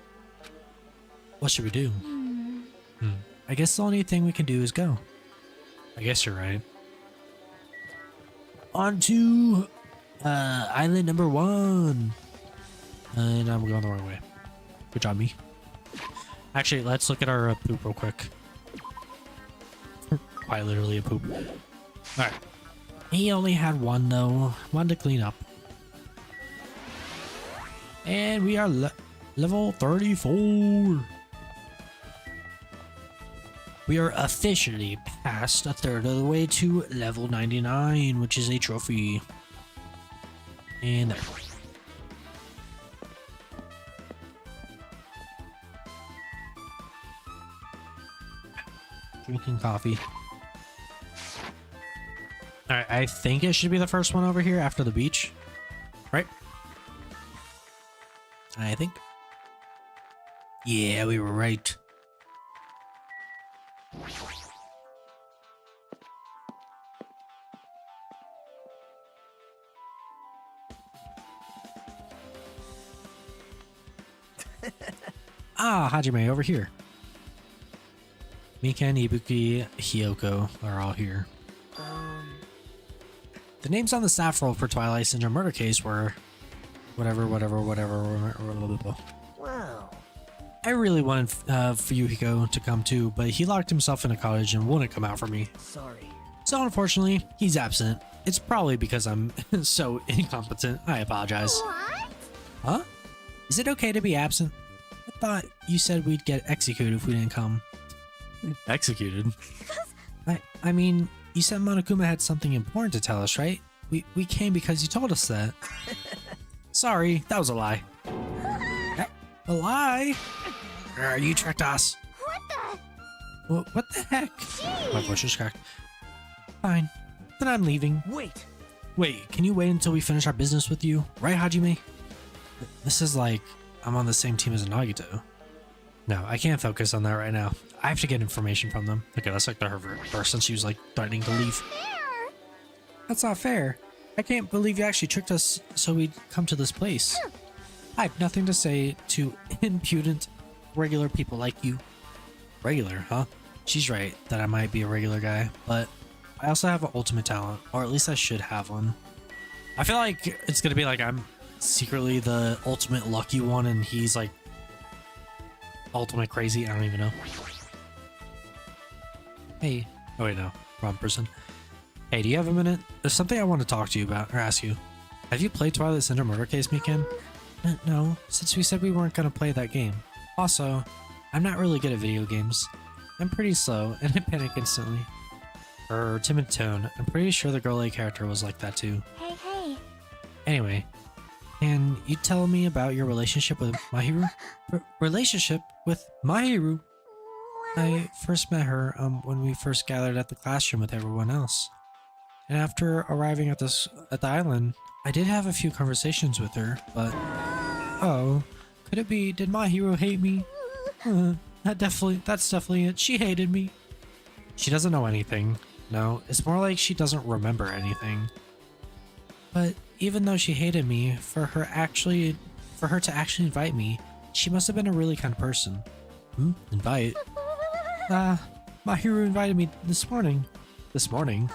What should we do? I guess the only thing we can do is go. I guess you're right. On to island number 1. And I'm going the wrong way. Good job, me. Actually, let's look at our poop real quick. Quite literally a poop. Alright. He only had one though. One to clean up. And we are level 34. We are officially past a third of the way to level 99, which is a trophy. And there. Drinking coffee. Alright, I think it should be the first one over here after the beach. Right? I think. Yeah, we were right. Ah, Hajime, over here. Mikan, Ibuki, Hiyoko are all here. The names on the staff roll for Twilight Syndrome murder case were whatever. Whoa. I really wanted Fuyuhiko to come too, but he locked himself in a cottage and wouldn't come out for me. Sorry. So unfortunately, he's absent. It's probably because I'm so incompetent. I apologize. What? Huh? Is it okay to be absent? I thought you said we'd get executed if we didn't come. Executed? I mean, you said Monokuma had something important to tell us, right? We came because you told us that. Sorry, that was a lie. A lie? You tricked us. What the heck? My voice just cracked. Fine. Then I'm leaving. Wait. Wait, can you wait until we finish our business with you? Right, Hajime? This is like I'm on the same team as Nagito. No, I can't focus on that right now. I have to get information from them. Okay, that's like her first since she was like threatening to leave. That's not fair. I can't believe you actually tricked us so we'd come to this place. I have nothing to say to impudent, regular people like you. Regular, huh? She's right that I might be a regular guy, but I also have an ultimate talent, or at least I should have one. I feel like it's gonna be like I'm secretly the ultimate lucky one and he's like ultimate crazy. I don't even know. Hey. Oh wait, no. Wrong person. Hey, do you have a minute? There's something I want to talk to you about, or ask you. Have you played Twilight Syndrome Murder Case, Mikan? No, since we said we weren't going to play that game. Also, I'm not really good at video games. I'm pretty slow, and I panic instantly. Her timid tone, I'm pretty sure the girl A character was like that too. Hey. Anyway, can you tell me about your relationship with Mahiru? Relationship with Mahiru? I first met her when we first gathered at the classroom with everyone else. And after arriving at the island, I did have a few conversations with her, but... Oh, could it be, did Mahiru hate me? That's definitely it. She hated me. She doesn't know anything. No, it's more like she doesn't remember anything. But even though she hated me, for her to actually invite me, she must have been a really kind person. Invite? Mahiru invited me this morning. This morning?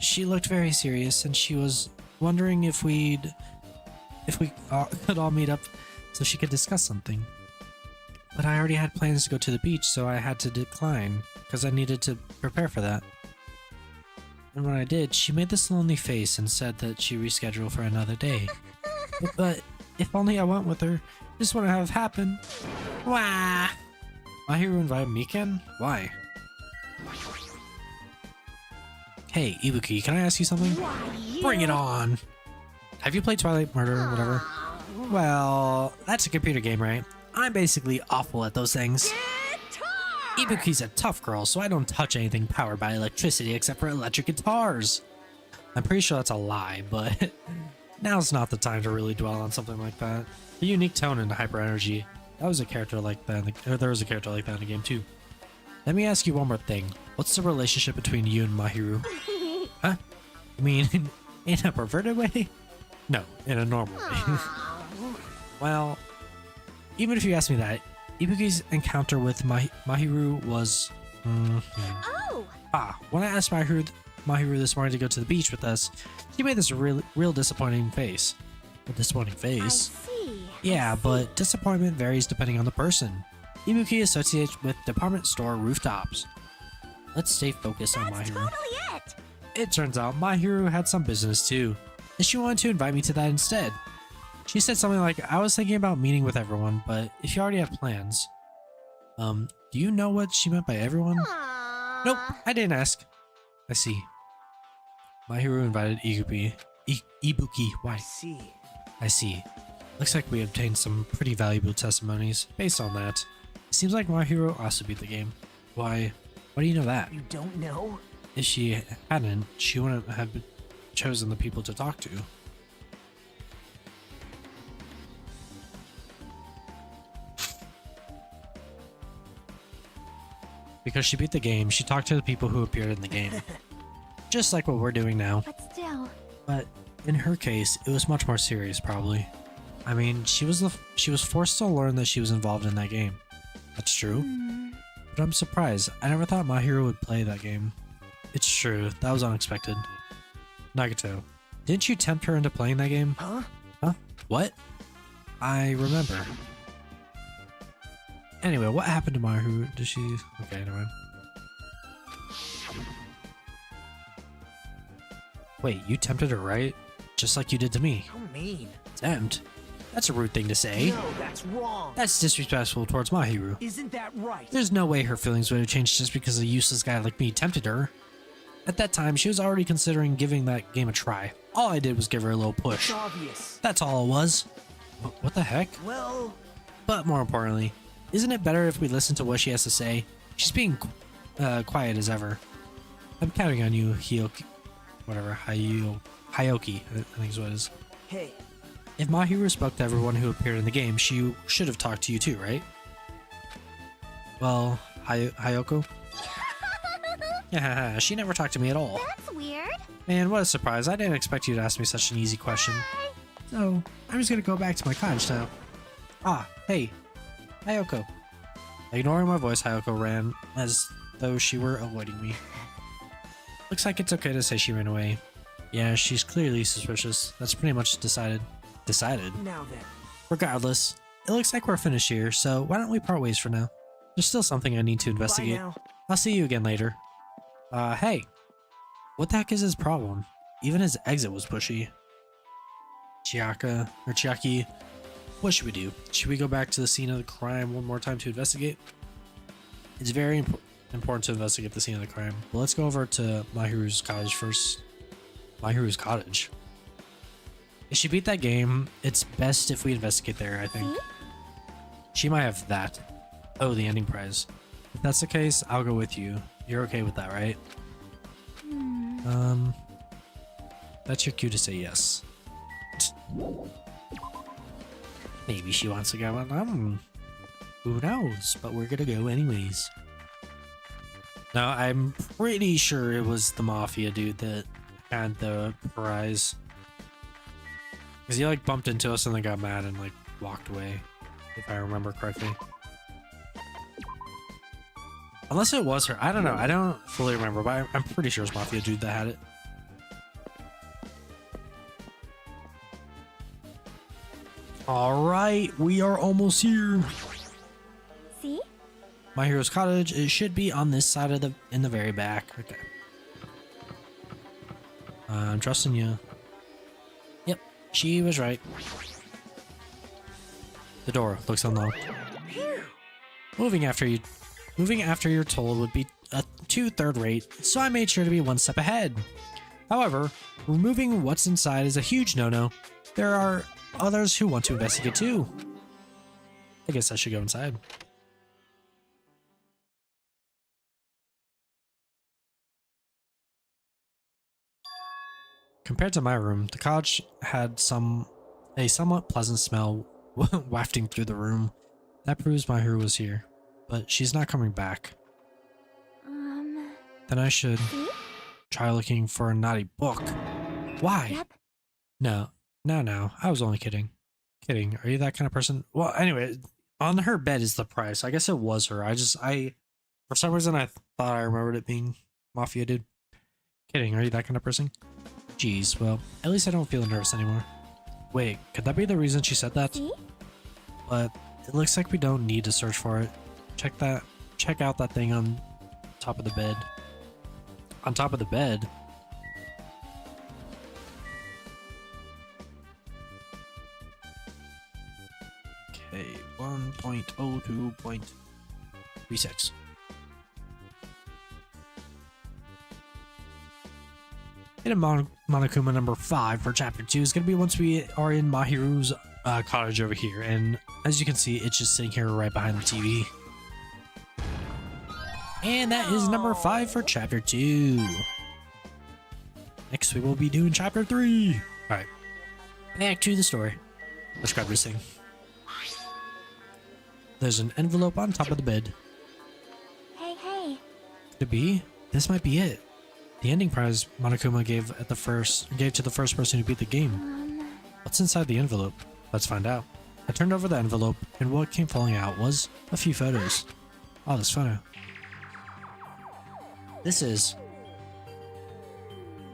She looked very serious and she was wondering if we could all meet up so she could discuss something. But I already had plans to go to the beach, so I had to decline because I needed to prepare for that. And when I did, she made this lonely face and said that she rescheduled for another day. But if only I went with her, this wouldn't have happened. Wah! Mahiru invited Mikan? Why? Hey, Ibuki, can I ask you something? Bring it on! Have you played Twilight Murder or whatever? Well, that's a computer game, right? I'm basically awful at those things. Ibuki's a tough girl, so I don't touch anything powered by electricity except for electric guitars. I'm pretty sure that's a lie, but now's not the time to really dwell on something like that. The unique tone and hyper energy. There was a character like that in the game too. Let me ask you one more thing. What's the relationship between you and Mahiru? Huh? You mean in a perverted way? No, in a normal way. Well, even if you ask me that, Ibuki's encounter with Mahiru was... Oh! When I asked Mahiru this morning to go to the beach with us, she made this real disappointing face. A disappointing face? I see. Yeah, but disappointment varies depending on the person. Ibuki associates with department store rooftops. Let's stay focused on That's Mahiru. totally it! It turns out Mahiru had some business too, and she wanted to invite me to that instead. She said something like, I was thinking about meeting with everyone, but if you already have plans... do you know what she meant by everyone? Aww. Nope, I didn't ask. I see. Mahiru invited Ibuki. Why? I see. Looks like we obtained some pretty valuable testimonies. Based on that, it seems like Mahiru also beat the game. Why do you know that? You don't know? If she hadn't, she wouldn't have chosen the people to talk to. Because she beat the game, she talked to the people who appeared in the game. Just like what we're doing now. But still... But in her case, it was much more serious, probably. I mean, she was forced to learn that she was involved in that game. That's true. But I'm surprised. I never thought Mahiru would play that game. It's true. That was unexpected. Nagato, didn't you tempt her into playing that game? Huh? Huh? What? I remember. Anyway, what happened to Mahiru? Did she... Okay, never mind. Wait, you tempted her, right? Just like you did to me. How mean. Tempt? That's a rude thing to say. No, that's wrong. That's disrespectful towards Mahiru. Isn't that right? There's no way her feelings would have changed just because a useless guy like me tempted her. At that time, she was already considering giving that game a try. All I did was give her a little push. It's obvious. That's all it was. What the heck? Well... But more importantly, isn't it better if we listen to what she has to say? She's being quiet as ever. I'm counting on you, Hyoki. Whatever, Hyoki, I think is what it is. Hey. If Mahiru spoke to everyone who appeared in the game, she should have talked to you too, right? Well, Hyoko? Yeah, she never talked to me at all. That's weird. Man, what a surprise. I didn't expect you to ask me such an easy question. So, I'm just gonna go back to my cottage now. Ah, hey, Hyoko. Ignoring my voice, Hyoko ran as though she were avoiding me. Looks like it's okay to say she ran away. Yeah, she's clearly suspicious. That's pretty much decided. Decided? Now then. Regardless, it looks like we're finished here, so why don't we part ways for now? There's still something I need to investigate. Bye now. I'll see you again later. Hey. What the heck is his problem? Even his exit was pushy. Chiaki, what should we do? Should we go back to the scene of the crime one more time to investigate? It's very important to investigate the scene of the crime. But let's go over to Mahiru's cottage first. Mahiru's cottage. If she beat that game, it's best if we investigate there, I think. She might have that. Oh, the ending prize. If that's the case, I'll go with you. You're okay with that, right? That's your cue to say yes. Maybe she wants to go on. Who knows? But we're gonna go anyways. Now, I'm pretty sure it was the Mafia dude that had the prize. Because he like bumped into us and then got mad and like walked away, if I remember correctly. Unless it was her. I don't know. I don't fully remember, but I'm pretty sure it's Mafia dude that had it. Alright, we are almost here. See? Mahiru's cottage. It should be on this side of in the very back. Okay. I'm trusting you. Yep, she was right. The door looks unlocked. Moving after you're told would be too third rate, so I made sure to be one step ahead. However, removing what's inside is a huge no-no. There are others who want to investigate too. I guess I should go inside. Compared to my room, the cottage had a somewhat pleasant smell wafting through the room. That proves Mahiru was here, but she's not coming back. Then I should try looking for a naughty book. Why? Yep. No, I was only kidding. Kidding, are you that kind of person? Well, anyway, on her bed is the prize. So I guess it was her. For some reason I thought I remembered it being Mafia dude. Kidding, are you that kind of person? Jeez, well, at least I don't feel nervous anymore. Wait, could that be the reason she said that? See? But it looks like we don't need to search for it. Check out that thing on top of the bed. On top of the bed? Okay, 1.02.36. Hidden Monokuma number 5 for chapter 2 is going to be once we are in Mahiru's cottage over here, and as you can see, it's just sitting here right behind the TV. And that is number 5 for chapter 2. Next we will be doing chapter 3. Alright, back to the story. Let's grab this thing. There's an envelope on top of the bed. Hey. Could it be? This might be it. The ending prize Monokuma gave to the first person who beat the game. What's inside the envelope? Let's find out. I turned over the envelope, and what came falling out was a few photos. Oh, this photo. This is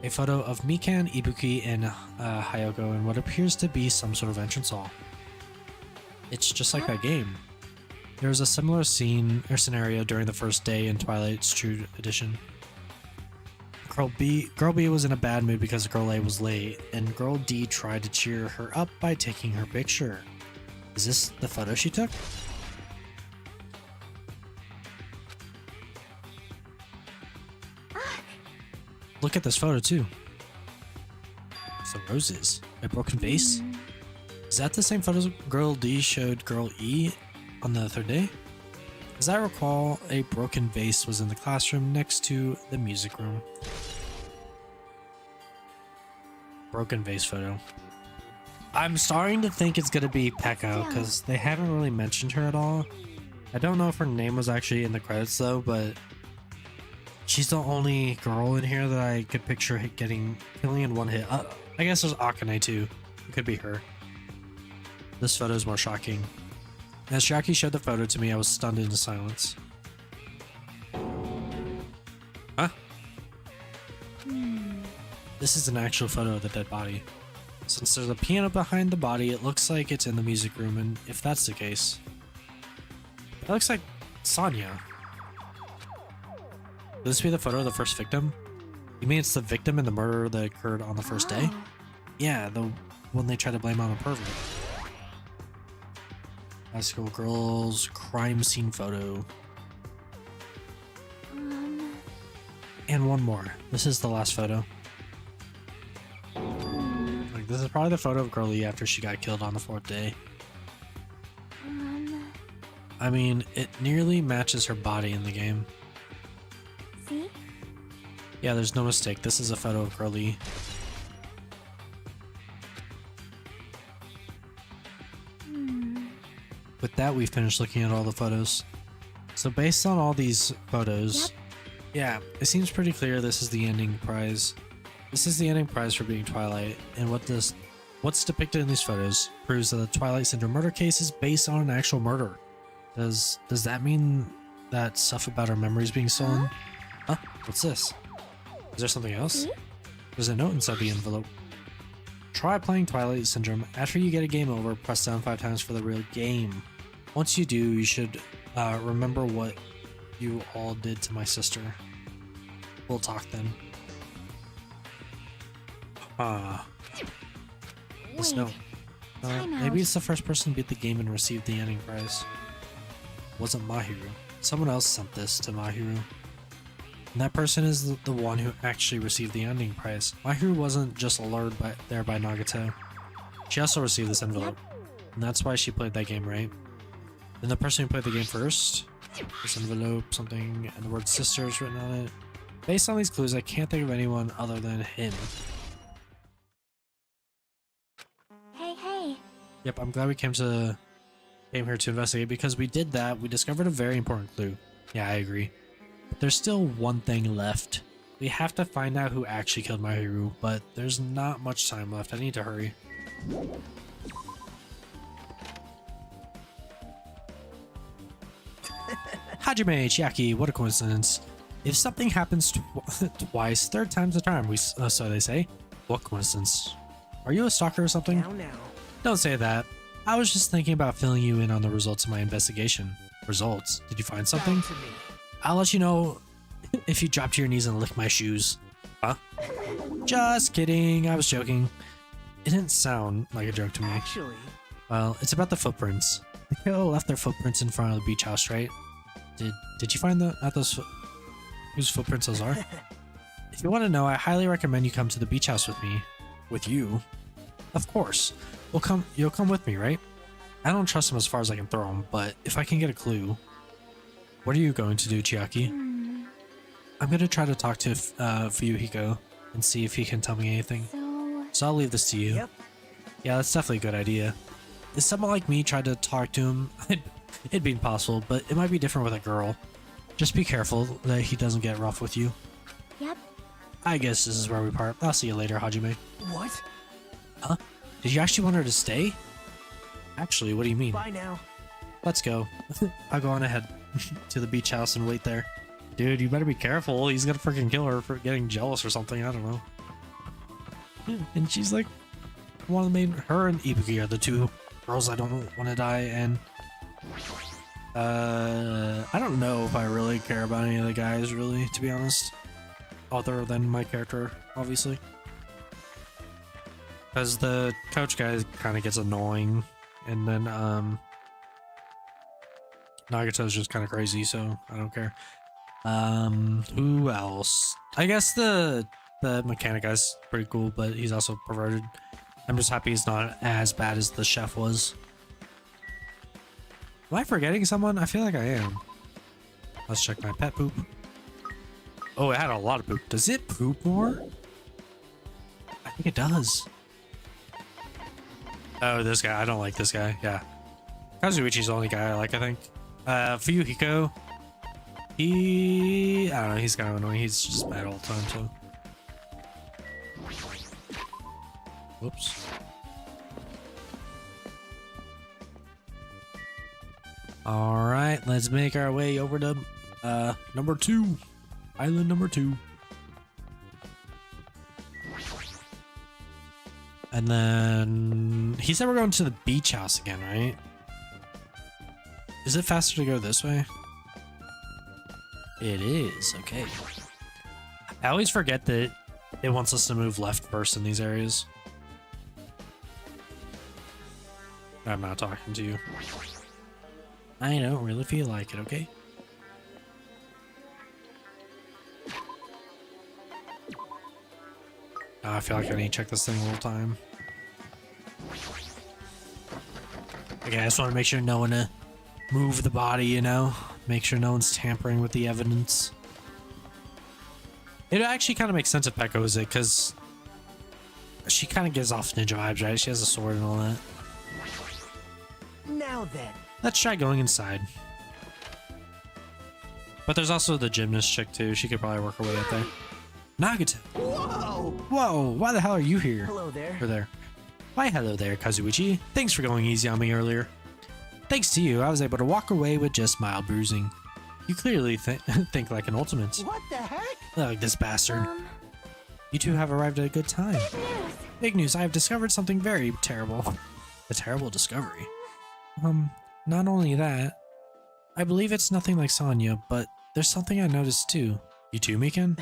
a photo of Mikan, Ibuki, and Hayoko in what appears to be some sort of entrance hall. It's just like that game. There was a similar scene or scenario during the first day in Twilight's True Edition. Girl B was in a bad mood because Girl A was late, and Girl D tried to cheer her up by taking her picture. Is this the photo she took? Look at this photo too. It's the roses. A broken vase? Is that the same photos Girl D showed Girl E on the third day? As I recall, a broken vase was in the classroom next to the music room. Broken vase photo. I'm starting to think it's gonna be Pekka because they haven't really mentioned her at all. I don't know if her name was actually in the credits though, but she's the only girl in here that I could picture killing in one hit. I guess there's Akane too. It could be her. This photo is more shocking. As Jackie showed the photo to me, I was stunned into silence. Huh? This is an actual photo of the dead body. Since there's a piano behind the body, it looks like it's in the music room, and if that's the case, it looks like Sonya. Would this be the photo of the first victim? You mean it's the victim in the murder that occurred on the first day? Yeah, the one they tried to blame on a pervert. High school girls crime scene photo. And one more. This is the last photo. Like, this is probably the photo of Girlie after she got killed on the 4th day. I mean, it nearly matches her body in the game. See? Yeah, there's no mistake. This is a photo of Girlie. With that, we finished looking at all the photos. So based on all these photos, yeah, it seems pretty clear this is the ending prize. This is the ending prize for being Twilight, and what's depicted in these photos proves that the Twilight Syndrome murder case is based on an actual murder. Does that mean that stuff about our memories being stolen? Huh? What's this? Is there something else? There's a note inside the envelope. Try playing Twilight Syndrome. After you get a game over, press down 5 times for the real game. Once you do, you should remember what you all did to my sister. We'll talk then. This note. Maybe it's the first person to beat the game and receive the ending prize. It wasn't Mahiru. Someone else sent this to Mahiru. And that person is the one who actually received the ending prize. Mahiru wasn't just lured there by Nagato. She also received this envelope. And that's why she played that game, right? Then the person who played the game first, this envelope, something, and the word sister is written on it. Based on these clues, I can't think of anyone other than him. Hey. Yep, I'm glad we came here to investigate because we did that. We discovered a very important clue. Yeah, I agree. But there's still one thing left. We have to find out who actually killed Mahiru, but there's not much time left. I need to hurry. Hajime Chiaki, what a coincidence. If something happens twice, third time's the charm, so they say. What coincidence? Are you a stalker or something? Now. Don't say that. I was just thinking about filling you in on the results of my investigation. Results? Did you find something? Back to me. I'll let you know if you drop to your knees and lick my shoes. Huh? Just kidding. I was joking. It didn't sound like a joke to me. Actually, Well, it's about the footprints. The killer left their footprints in front of the beach house, right? Did you find whose footprints those are? If you want to know, I highly recommend you come to the beach house with me. With you? Of course. You'll come with me, right? I don't trust him as far as I can throw him, but if I can get a clue. What are you going to do, Chiaki? I'm going to try to talk to Fuyuhiko and see if he can tell me anything. So I'll leave this to you. Yep. Yeah, that's definitely a good idea. If someone like me tried to talk to him, it'd be impossible, but it might be different with a girl. Just be careful that he doesn't get rough with you. Yep. I guess this is where we part. I'll see you later, Hajime. What? Huh? Did you actually want her to stay? Actually, what do you mean? Bye now. Let's go. I'll go on ahead to the beach house and wait there. Dude, you better be careful. He's gonna freaking kill her for getting jealous or something. I don't know. And she's like one of the main. Her and Ibuki are the two girls I don't want to die. And I don't know if I really care about any of the guys, really, to be honest. Other than my character, obviously. Because the coach guy kind of gets annoying, and then Nagato's just kind of crazy, so I don't care. Who else? I guess the mechanic guy's pretty cool, but he's also perverted. I'm just happy he's not as bad as the chef was. Am I forgetting someone? I feel like I am. Let's check my pet poop. Oh, it had a lot of poop. Does it poop more? I think it does. Oh, this guy. I don't like this guy. Yeah. Kazuichi's the only guy I like, I think. Fuyuhiko. I don't know. He's kind of annoying. He's just mad all the time, so. Whoops. Alright, let's make our way over to number 2. Island number 2. And then he said we're going to the beach house again, right? Is it faster to go this way? It is, okay. I always forget that it wants us to move left first in these areas. I'm not talking to you. I don't really feel like it, okay? I feel like I need to check this thing all the time. Okay, I just want to make sure no one move the body, you know? Make sure no one's tampering with the evidence. It actually kind of makes sense if Pet goes it, because she kind of gives off ninja vibes, right? She has a sword and all that. Now then. Let's try going inside. But there's also the gymnast chick, too. She could probably work her way up there. Nagato! Whoa! Whoa, why the hell are you here? Hello there. Or there. Why, hello there, Kazuichi. Thanks for going easy on me earlier. Thanks to you, I was able to walk away with just mild bruising. You clearly think like an ultimate. What the heck? Like this bastard. You two have arrived at a good time. Big news, I have discovered something very terrible. A terrible discovery. Not only that, I believe it's nothing like Sonya, but there's something I noticed too. You too, Mikan?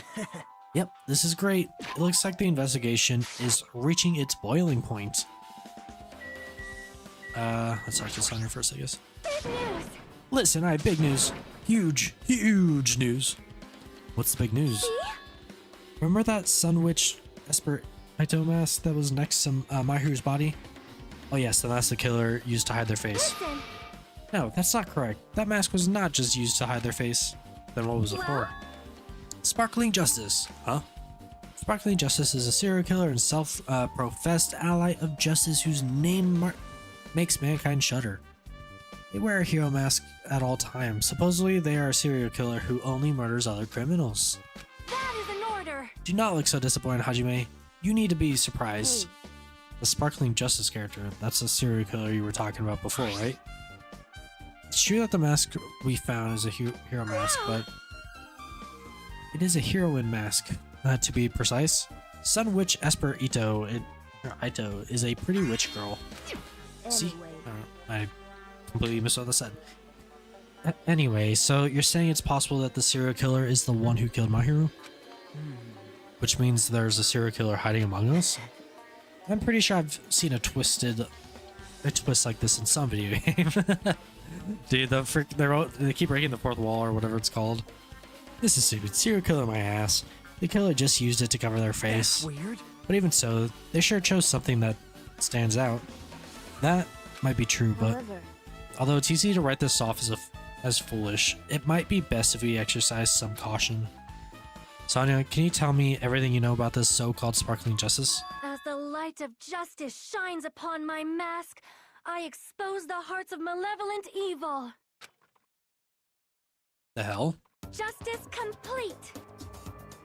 Yep, this is great. It looks like the investigation is reaching its boiling point. Let's talk to Sonya first, I guess. Big news! Listen, I have big news. Huge news. What's the big news? See? Remember that Sun Witch Esper Ito mask that was next to Mahiru's body? Oh yes, the mask the killer used to hide their face. Listen. No, that's not correct. That mask was not just used to hide their face. Then what was it for? Well? Sparkling Justice. Huh? Sparkling Justice is a serial killer and self-professed ally of justice whose name makes mankind shudder. They wear a hero mask at all times. Supposedly, they are a serial killer who only murders other criminals. That is an order! Do not look so disappointed, Hajime. You need to be surprised. The Sparkling Justice character, that's the serial killer you were talking about before, right? It's true that the mask we found is a hero mask, but it is a heroine mask, to be precise. Sun Witch Esper Ito is a pretty witch girl. See? Anyway. I completely missed what I said. Anyway, so you're saying it's possible that the serial killer is the one who killed Mahiru? Which means there's a serial killer hiding among us? I'm pretty sure I've seen a twist like this in some video game. Dude, they keep breaking the fourth wall or whatever it's called. This is stupid. Serial killer my ass. The killer just used it to cover their face. That's weird. But even so, they sure chose something that stands out. That might be true, but However, although it's easy to write this off as foolish, it might be best if we exercise some caution. Sonya, can you tell me everything you know about this so-called Sparkling Justice? as the light of justice shines upon my mask, I expose the hearts of malevolent evil. The hell? Justice complete.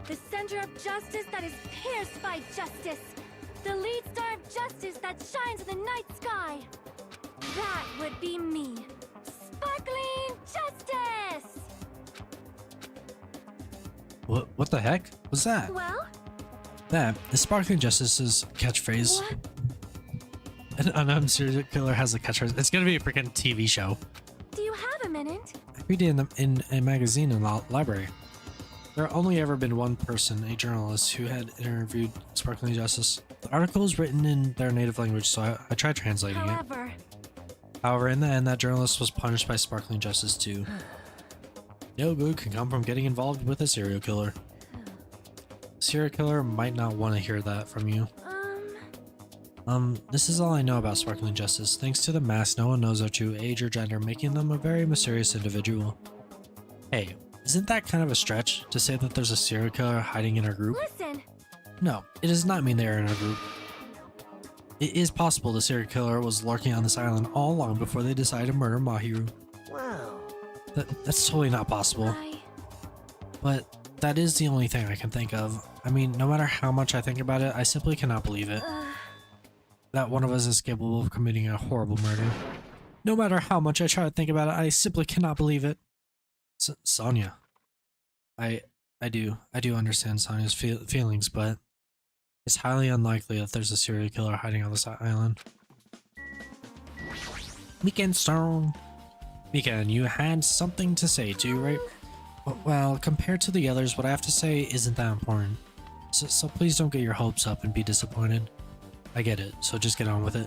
The center of justice that is pierced by justice. The lead star of justice that shines in the night sky. That would be me. Sparkling Justice! What the heck was that? Well, That is Sparkling Justice's catchphrase. what? An unarmed serial killer has a catchphrase. It's gonna be a freaking TV show. Do you have a minute? I read it in a magazine in the library. There had only ever been one person, a journalist, who had interviewed Sparkling Justice. The article was written in their native language, so I tried translating it. However, in the end, that journalist was punished by Sparkling Justice too. No good can come from getting involved with a serial killer. A serial killer might not want to hear that from you. This is all I know about Sparkling Justice. Thanks to the mask, no one knows their true age or gender, making them a very mysterious individual. Hey, isn't that kind of a stretch to say that there's a serial killer hiding in our group? Listen, No, it does not mean they are in our group. It is possible the serial killer was lurking on this island all along before they decided to murder Mahiru. Wow. That's totally not possible. But that is the only thing I can think of. I mean, no matter how much I think about it, I simply cannot believe it. That one of us is capable of committing a horrible murder. No matter how much I try to think about it, I simply cannot believe it. Sonya. I do understand Sonya's feelings, but it's highly unlikely that there's a serial killer hiding on this island. Mikan Stone. Mikan, you had something to say too, right? Well, compared to the others, what I have to say isn't that important. So please don't get your hopes up and be disappointed. I get it, so just get on with it.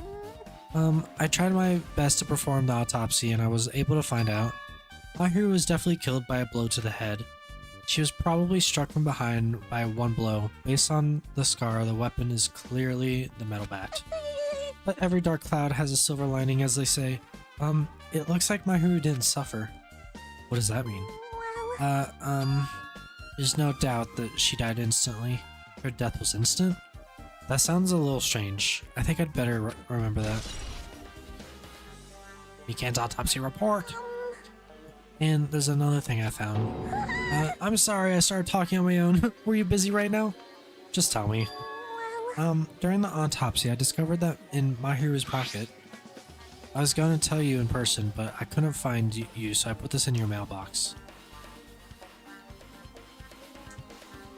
I tried my best to perform the autopsy and I was able to find out. Mahiru was definitely killed by a blow to the head. She was probably struck from behind by one blow. Based on the scar, the weapon is clearly the metal bat. But every dark cloud has a silver lining, as they say. It looks like Mahiru didn't suffer. What does that mean? There's no doubt that she died instantly. Her death was instant? That sounds a little strange. I think I'd better remember that. Mikan's autopsy report. And there's another thing I found. I'm sorry I started talking on my own. Were you busy right now? Just tell me. During the autopsy, I discovered that in Mahiru's pocket. I was going to tell you in person, but I couldn't find you, so I put this in your mailbox.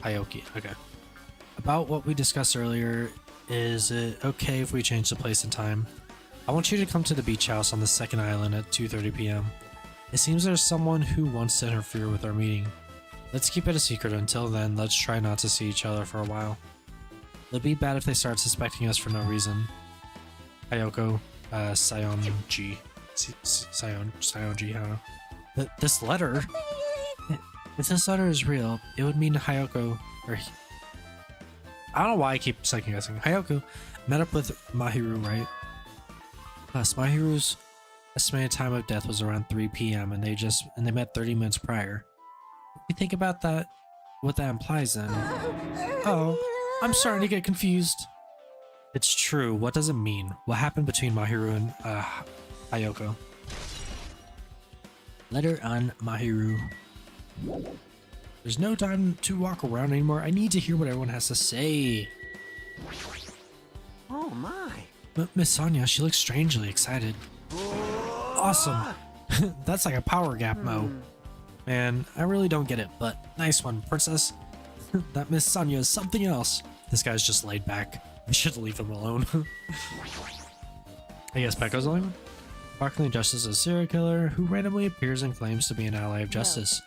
Aoki, okay. About what we discussed earlier, is it okay if we change the place and time? I want you to come to the beach house on the second island at 2:30 p.m. It seems there's someone who wants to interfere with our meeting. Let's keep it a secret until then. Let's try not to see each other for a while. It'll be bad if they start suspecting us for no reason. Hayoko, Sionji. Sionji, I don't know. This letter? If this letter is real, it would mean Hayoko, or I don't know why I keep second guessing. Hayoko met up with Mahiru, right? Plus, Mahiru's estimated time of death was around 3 p.m. and they met 30 minutes prior. If you think about that, what that implies then. Oh, I'm starting to get confused. It's true. What does it mean? What happened between Mahiru and Hayoko? Letter on Mahiru. There's no time to walk around anymore. I need to hear what everyone has to say. Oh my. Miss Sonya, she looks strangely excited. Awesome. That's like a power gap, Mo. Man, I really don't get it, but nice one, princess. That Miss Sonya is something else. This guy's just laid back. We should leave him alone. I guess Pecco's the only one? Sparkling Justice is a serial killer who randomly appears and claims to be an ally of justice.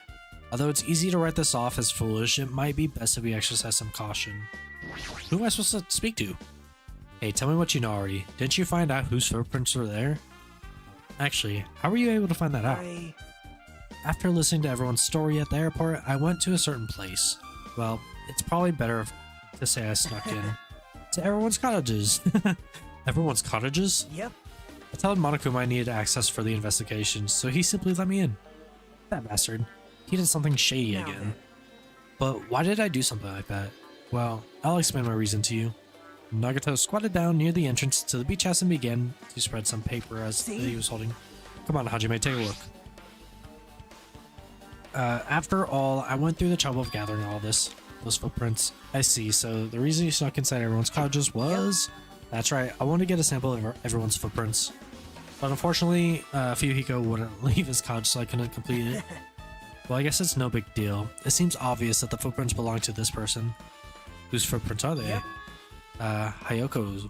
Although it's easy to write this off as foolish, it might be best if we exercise some caution. Who am I supposed to speak to? Hey, tell me what you know already. Didn't you find out whose footprints were there? Actually, how were you able to find that out? After listening to everyone's story at the airport, I went to a certain place. Well, it's probably better to say I snuck in. To everyone's cottages. Everyone's cottages? Yep. I told Monokuma I needed access for the investigation, so he simply let me in. That bastard. He did something shady again. But why did I do something like that? Well, I'll explain my reason to you. Nagato squatted down near the entrance to the beach house and began to spread some paper as he was holding. Come on, Hajime, take a look. After all, I went through the trouble of gathering all this. Those footprints. I see, so the reason you snuck inside everyone's cottages was... That's right, I wanted to get a sample of everyone's footprints. But unfortunately, Fuyuhiko wouldn't leave his college, so I couldn't complete it. Well, I guess it's no big deal. It seems obvious that the footprints belong to this person. Whose footprints are they? Yep. Hayoko's.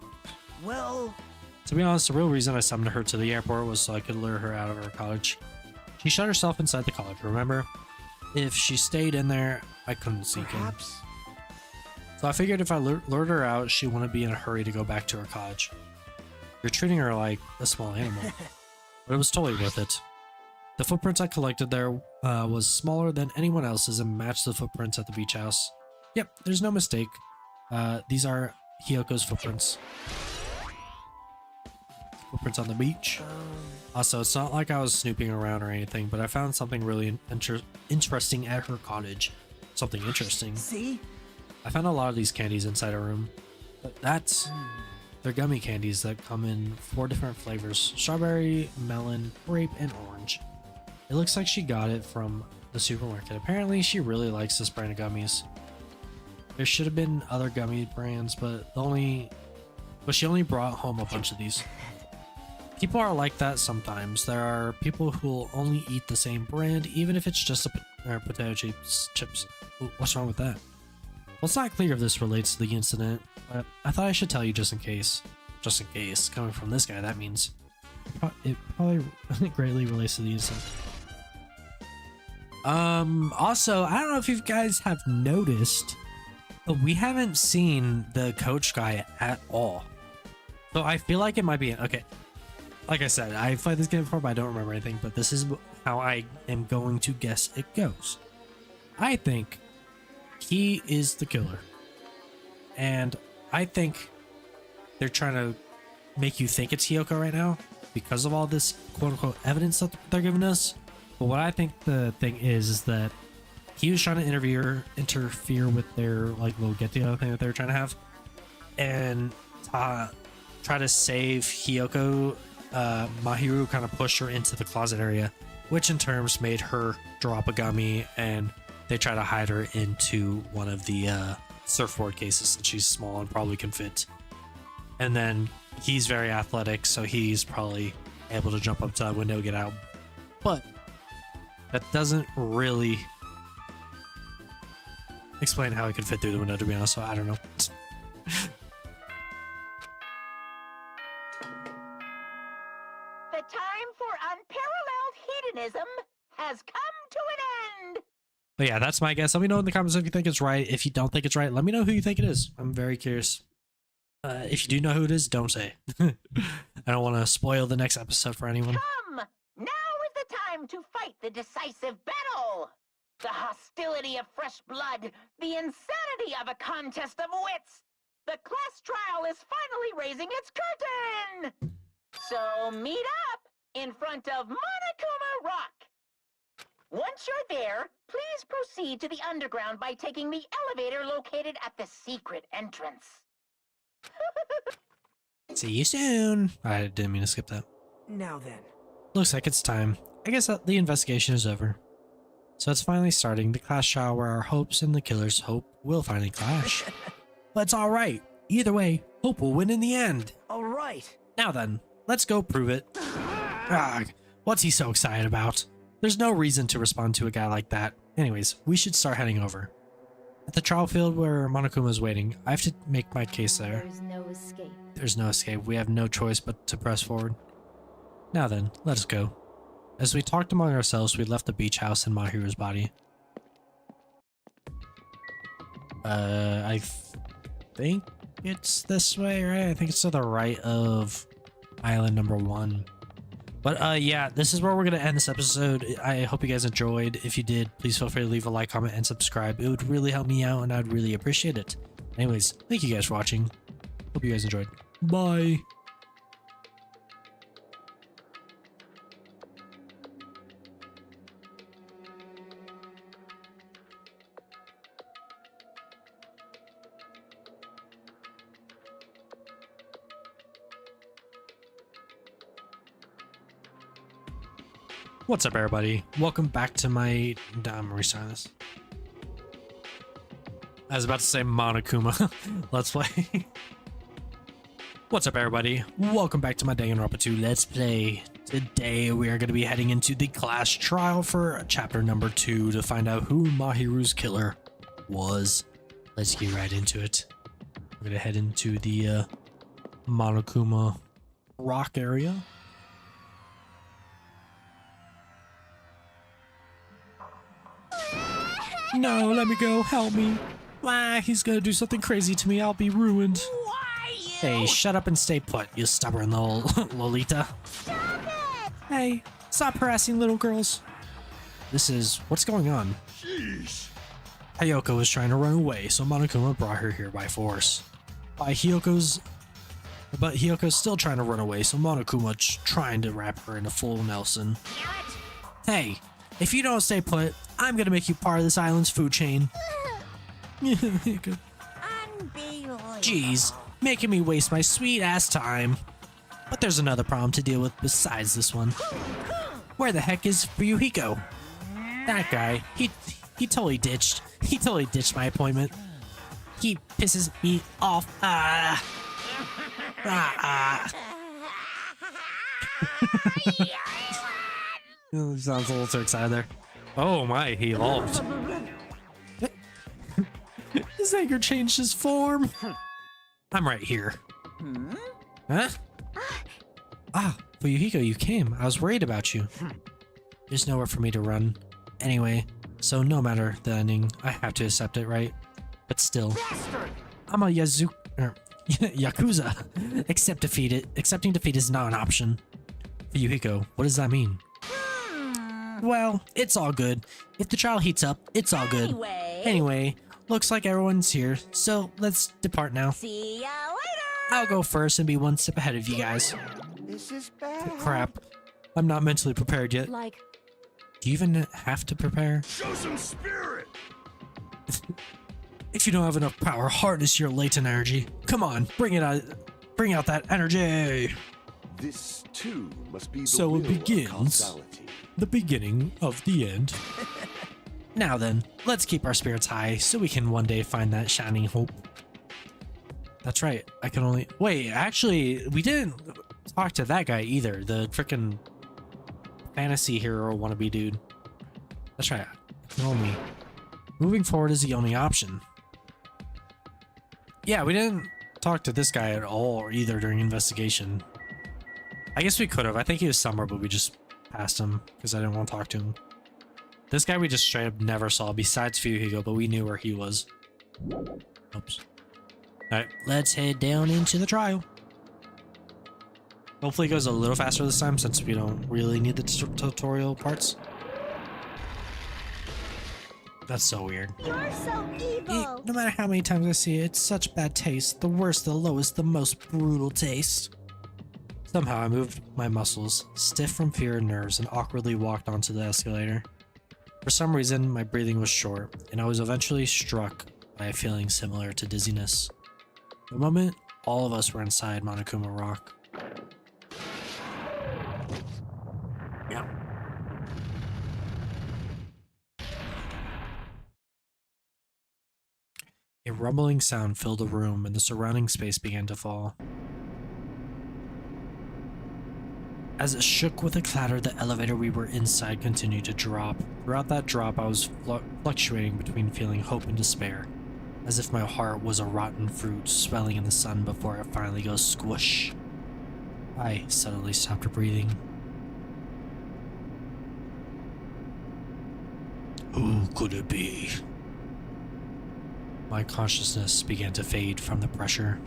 Well, To be honest, the real reason I summoned her to the airport was so I could lure her out of her college. She shut herself inside the college, remember? If she stayed in there, I couldn't sneak in. perhaps. So I figured if I lured her out, she wouldn't be in a hurry to go back to her college. You're treating her like a small animal. But it was totally worth it. The footprints I collected there was smaller than anyone else's and matched the footprints at the beach house. Yep, there's no mistake. These are Hyoko's footprints. Footprints on the beach. Also, it's not like I was snooping around or anything, but I found something really interesting at her cottage. Something interesting. See? I found a lot of these candies inside her room. But they're gummy candies that come in 4 different flavors: strawberry, melon, grape, and orange. It looks like she got it from the supermarket. Apparently, she really likes this brand of gummies. There should have been other gummy brands, but she only brought home a bunch of these. People are like that sometimes. There are people who will only eat the same brand, even if it's just potato chips. Ooh, what's wrong with that? Well, it's not clear if this relates to the incident, but I thought I should tell you just in case. Just in case. Coming from this guy, that means it probably greatly relates to the incident. Also, I don't know if you guys have noticed, but we haven't seen the coach guy at all. So I feel like it might be okay. Like I said, I played this game before, but I don't remember anything. But this is how I am going to guess it goes. I think he is the killer, and I think they're trying to make you think it's Hiyoko right now because of all this quote-unquote evidence that they're giving us. But what I think the thing is that he was trying to interfere with their like little get-together thing that they were trying to have, and try to save Hiyoko. Mahiru kind of pushed her into the closet area, which in turns made her drop a gummy, and they try to hide her into one of the surfboard cases since she's small and probably can fit. And then he's very athletic, so he's probably able to jump up to that window and get out. But that doesn't really explain how he could fit through the window, to be honest, so I don't know. The time for unparalleled hedonism has come to an end. But yeah, that's my guess. Let me know in the comments if you think it's right. If you don't think it's right, let me know who you think it is. I'm very curious. If you do know who it is, don't say. I don't want to spoil the next episode for anyone. Come! Now is the time to fight the decisive battle! The hostility of fresh blood, the insanity of a contest of wits! The class trial is finally raising its curtain! So meet up in front of Monokuma Rock! Once you're there, please proceed to the underground by taking the elevator located at the secret entrance. See you soon. I didn't mean to skip that. Now then. Looks like it's time. I guess the investigation is over. So it's finally starting, the class trial where our hopes and the killer's hope will finally clash. But it's alright. Either way, hope will win in the end. All right. Now then, let's go prove it. What's he so excited about? There's no reason to respond to a guy like that. Anyways, we should start heading over. At the trial field where Monokuma is waiting, I have to make my case there. There's no escape. There's no escape. We have no choice but to press forward. Now then, let us go. As we talked among ourselves, we left the beach house and Mahiru's body. I think it's this way, right? I think it's to the right of island number 1. But yeah, this is where we're going to end this episode. I hope you guys enjoyed. If you did, please feel free to leave a like, comment, and subscribe. It would really help me out, and I'd really appreciate it. Anyways, thank you guys for watching. Hope you guys enjoyed. Bye! What's up, everybody? Welcome back to my... I'm restarting this. I was about to say Monokuma. Let's play. What's up, everybody? Welcome back to my Danganronpa 2 Let's Play. Today we are going to be heading into the class trial for chapter number 2 to find out who Mahiru's killer was. Let's get right into it. We're going to head into the Monokuma rock area. No, let me go. Help me. Why? He's going to do something crazy to me. I'll be ruined. Hey, shut up and stay put, you stubborn little Lolita. Stop it! Hey, stop harassing little girls. What's going on? Jeez. Hayoko was trying to run away, so Monokuma brought her here by force. But Hiyoko's still trying to run away, so Monokuma's trying to wrap her in a full Nelson. Hey, if you don't stay put, I'm gonna make you part of this island's food chain. Unbelievable. Jeez, making me waste my sweet ass time. But there's another problem to deal with besides this one. Where the heck is Ryuhiko? That guy, he totally ditched. He totally ditched my appointment. He pisses me off. Sounds a little too excited there. Oh my, he evolved. His anger changed his form. I'm right here. Huh? Ah, Ryuhiko, you came. I was worried about you. There's nowhere for me to run. Anyway, so no matter the ending, I have to accept it, right? But still, I'm a Yakuza. Accepting defeat is not an option. Ryuhiko, what does that mean? Well, it's all good. If the trial heats up, it's all good. Anyway, looks like everyone's here, so let's depart now. See ya later! I'll go first and be one step ahead of you guys. This is bad. Crap. I'm not mentally prepared yet. Like, Do you even have to prepare? Show some spirit. If you don't have enough power, harness your latent energy. Come on, bring it out. Bring out that energy. This too must be the So it will of begins. causality. The beginning of the end. Now then, let's keep our spirits high so we can one day find that shining hope. That's right, I can only... Wait, actually, we didn't talk to that guy either. The frickin' fantasy hero wannabe dude. That's right, I can only... Moving forward is the only option. Yeah, we didn't talk to this guy at all either during investigation. I guess we could have. I think he was somewhere, but we just passed him because I didn't want to talk to him. This guy we just straight up never saw besides Ryuhiko, but we knew where he was. Oops. Alright, let's head down into the trial. Hopefully it goes a little faster this time since we don't really need the tutorial parts. That's so weird. You're so evil. No matter how many times I see it, it's such bad taste. The worst, the lowest, the most brutal taste. Somehow I moved my muscles, stiff from fear and nerves, and awkwardly walked onto the escalator. For some reason, my breathing was short, and I was eventually struck by a feeling similar to dizziness. The moment, all of us were inside Monokuma Rock. Yep. A rumbling sound filled the room, and the surrounding space began to fall. As it shook with a clatter, the elevator we were inside continued to drop. Throughout that drop, I was fluctuating between feeling hope and despair, as if my heart was a rotten fruit swelling in the sun before it finally goes squish. I suddenly stopped breathing. Who could it be? My consciousness began to fade from the pressure.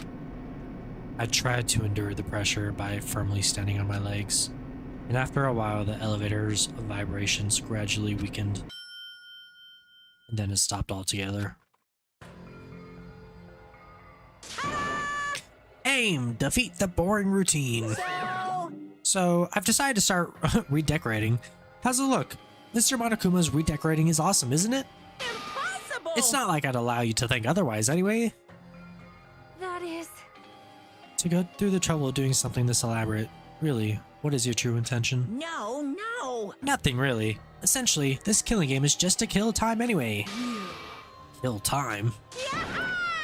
I tried to endure the pressure by firmly standing on my legs, and after a while the elevator's vibrations gradually weakened, and then it stopped altogether. Aim! Defeat the boring routine! So, I've decided to start redecorating. How's it look? Mr. Monokuma's redecorating is awesome, isn't it? impossible! It's not like I'd allow you to think otherwise anyway. That is... To go through the trouble of doing something this elaborate, really, what is your true intention? No! Nothing really. Essentially, this killing game is just to kill time anyway. Kill time?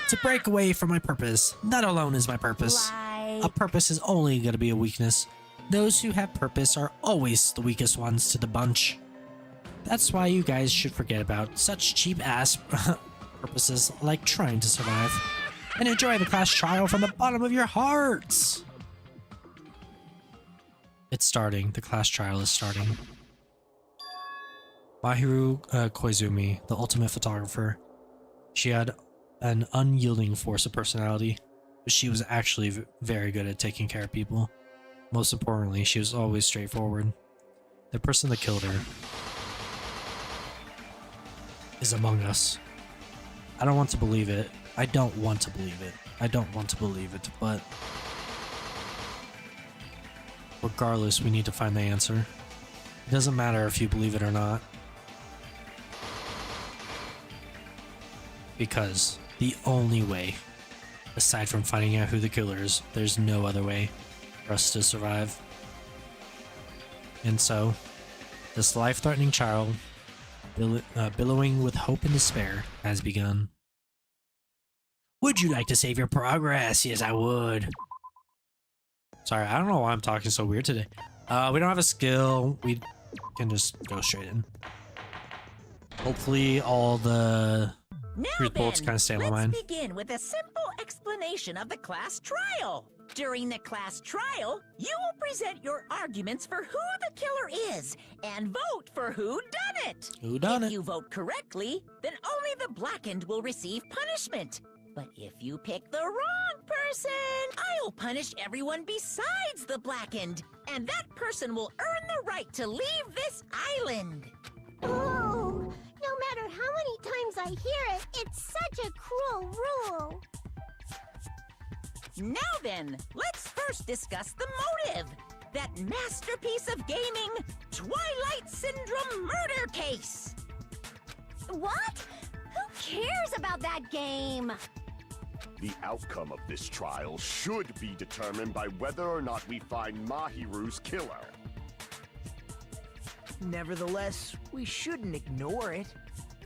To break away from my purpose. That alone is my purpose. Like, A purpose is only going to be a weakness. Those who have purpose are always the weakest ones to the bunch. That's why you guys should forget about such cheap-ass purposes like trying to survive. And enjoy the class trial from the bottom of your hearts! It's starting. The class trial is starting. Mahiru Koizumi, the ultimate photographer. She had an unyielding force of personality, but she was actually very good at taking care of people. Most importantly, she was always straightforward. The person that killed her is among us. I don't want to believe it. I don't want to believe it. I don't want to believe it, but regardless, we need to find the answer. It doesn't matter if you believe it or not. Because the only way, aside from finding out who the killer is, there's no other way for us to survive. And so, this life-threatening child, billowing with hope and despair, has begun. Would you like to save your progress? Yes, I would. Sorry, I don't know why I'm talking so weird today. We don't have a skill. We can just go straight in. Hopefully all the truth bullets kind of stay on my mind. Let's begin with a simple explanation of the class trial. During the class trial, you will present your arguments for who the killer is and vote for who done it. Who done it? If you vote correctly, then only the blackened will receive punishment. But if you pick the wrong person, I'll punish everyone besides the blackened, and that person will earn the right to leave this island. Oh, no matter how many times I hear it, it's such a cruel rule. Now then, let's first discuss the motive. That masterpiece of gaming, Twilight Syndrome murder case. What? Who cares about that game? The outcome of this trial should be determined by whether or not we find Mahiru's killer. Nevertheless, we shouldn't ignore it.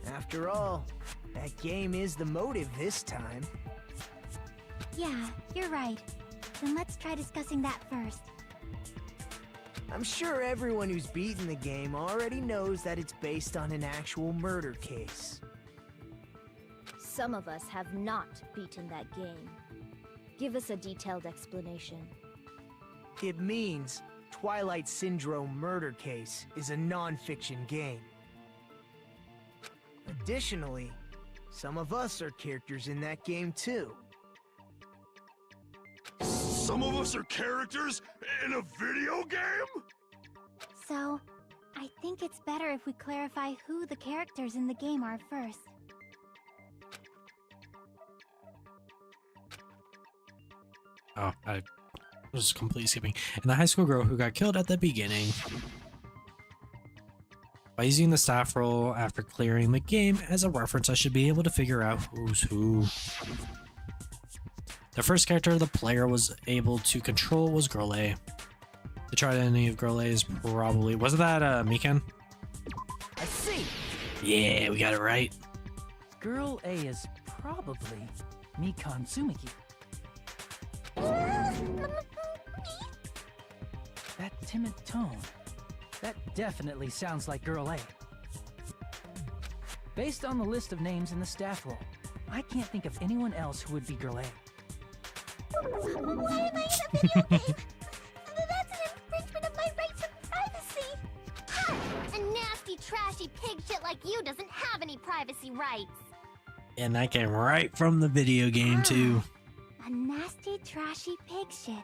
After all, that game is the motive this time. Yeah, you're right. Then let's try discussing that first. I'm sure everyone who's beaten the game already knows that it's based on an actual murder case. Some of us have not beaten that game. Give us a detailed explanation. It means Twilight Syndrome Murder Case is a non-fiction game. Additionally, some of us are characters in that game too. Some of us are characters in a video game? So, I think it's better if we clarify who the characters in the game are first. Oh, I was completely skipping. And the high school girl who got killed at the beginning. By using the staff roll after clearing the game as a reference, I should be able to figure out who's who. The first character the player was able to control was Girl A. To try any of Girl A's probably... Wasn't that Mikan? I see. Yeah, we got it right. Girl A is probably Mikan Tsumiki. That timid tone. That definitely sounds like Girl A. Based on the list of names in the staff roll, I can't think of anyone else who would be Girl A. Why am I in a video game? That's an infringement of my rights of privacy! Ha! A nasty, trashy pig shit like you doesn't have any privacy rights! And that came right from the video game too. A nasty, trashy pig shit.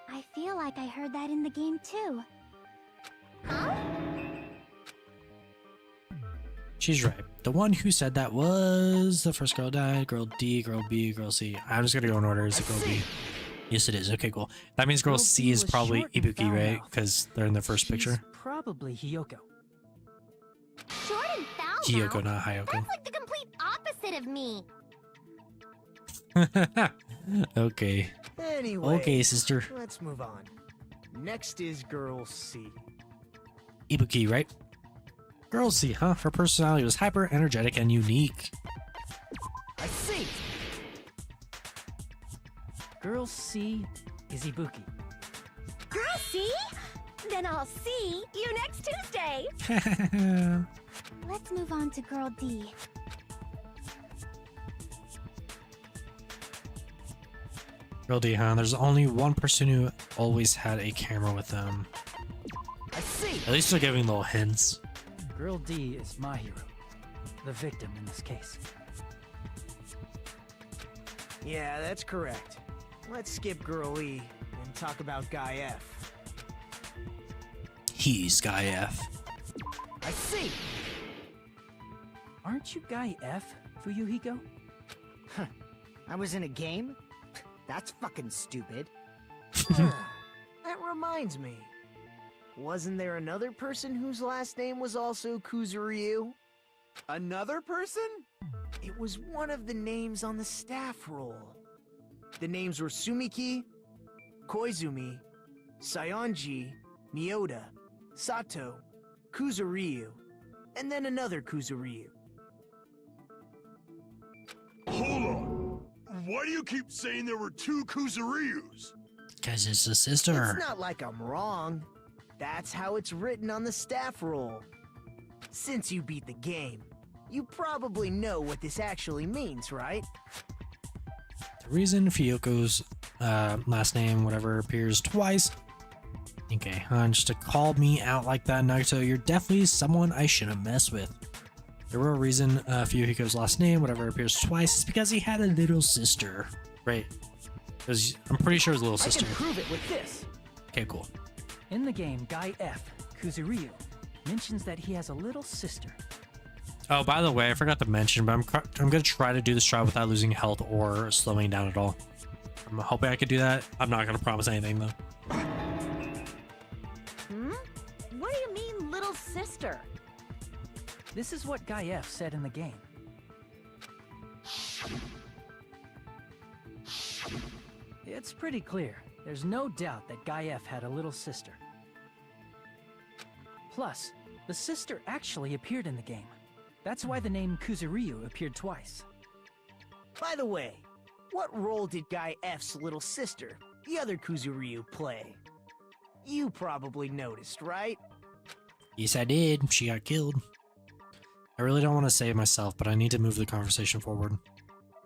I feel like I heard that in the game too. Huh? She's right. The one who said that was the first girl died, girl D, girl B, girl C. I'm just gonna go in order. Is it girl B? Yes, it is. Okay, cool. That means girl C is probably Ibuki, right? Because they're in the first picture. Probably Hiyoko. Short and foul Hiyoko, mouth? not Hayoko. That's like the complete opposite of me. Okay. Anyway, Okay, sister. let's move on. Next is Girl C. Ibuki, right? Girl C, huh? Her personality was hyper, energetic, and unique. I see. Girl C Izubuki. Girl, see? Then I'll see you next Tuesday. Let's move on to Girl D. Girl D, huh? There's only one person who always had a camera with them. I see. At least they're giving little hints. Girl D is Mahiru, the victim in this case. Yeah, that's correct. Let's skip Girl E and talk about Guy F. He's Guy F. I see. Aren't you Guy F, Fuyuhiko? I was in a game? That's fucking stupid. That reminds me. Wasn't there another person whose last name was also Kuzuryu? Another person? It was one of the names on the staff roll. The names were Sumiki, Koizumi, Sayonji, Mioda, Sato, Kuzuryu, and then another Kuzuryu. Hold on. Why do you keep saying there were two Kuzuryus? Because it's a sister. It's not like I'm wrong. That's how it's written on the staff roll. Since you beat the game, you probably know what this actually means, right? The reason Fuyuko's last name, whatever, appears twice. Okay, just to call me out like that, Nagito, you're definitely someone I shouldn't mess with. The real reason Fuyuhiko's last name, whatever, appears twice is because he had a little sister. Right. Because I'm pretty sure his little sister. I can prove it with this. Okay, cool. In the game, Guy F, Kuzuryu, mentions that he has a little sister. Oh, by the way, I forgot to mention, but I'm going to try to do this trial without losing health or slowing down at all. I'm hoping I could do that. I'm not going to promise anything, though. What do you mean, little sister? This is what Guy F said in the game. It's pretty clear. There's no doubt that Guy F had a little sister. Plus, the sister actually appeared in the game. That's why the name Kuzuryu appeared twice. By the way, what role did Guy F's little sister, the other Kuzuryu, play? You probably noticed, right? Yes, I did. She got killed. I really don't want to save myself, but I need to move the conversation forward.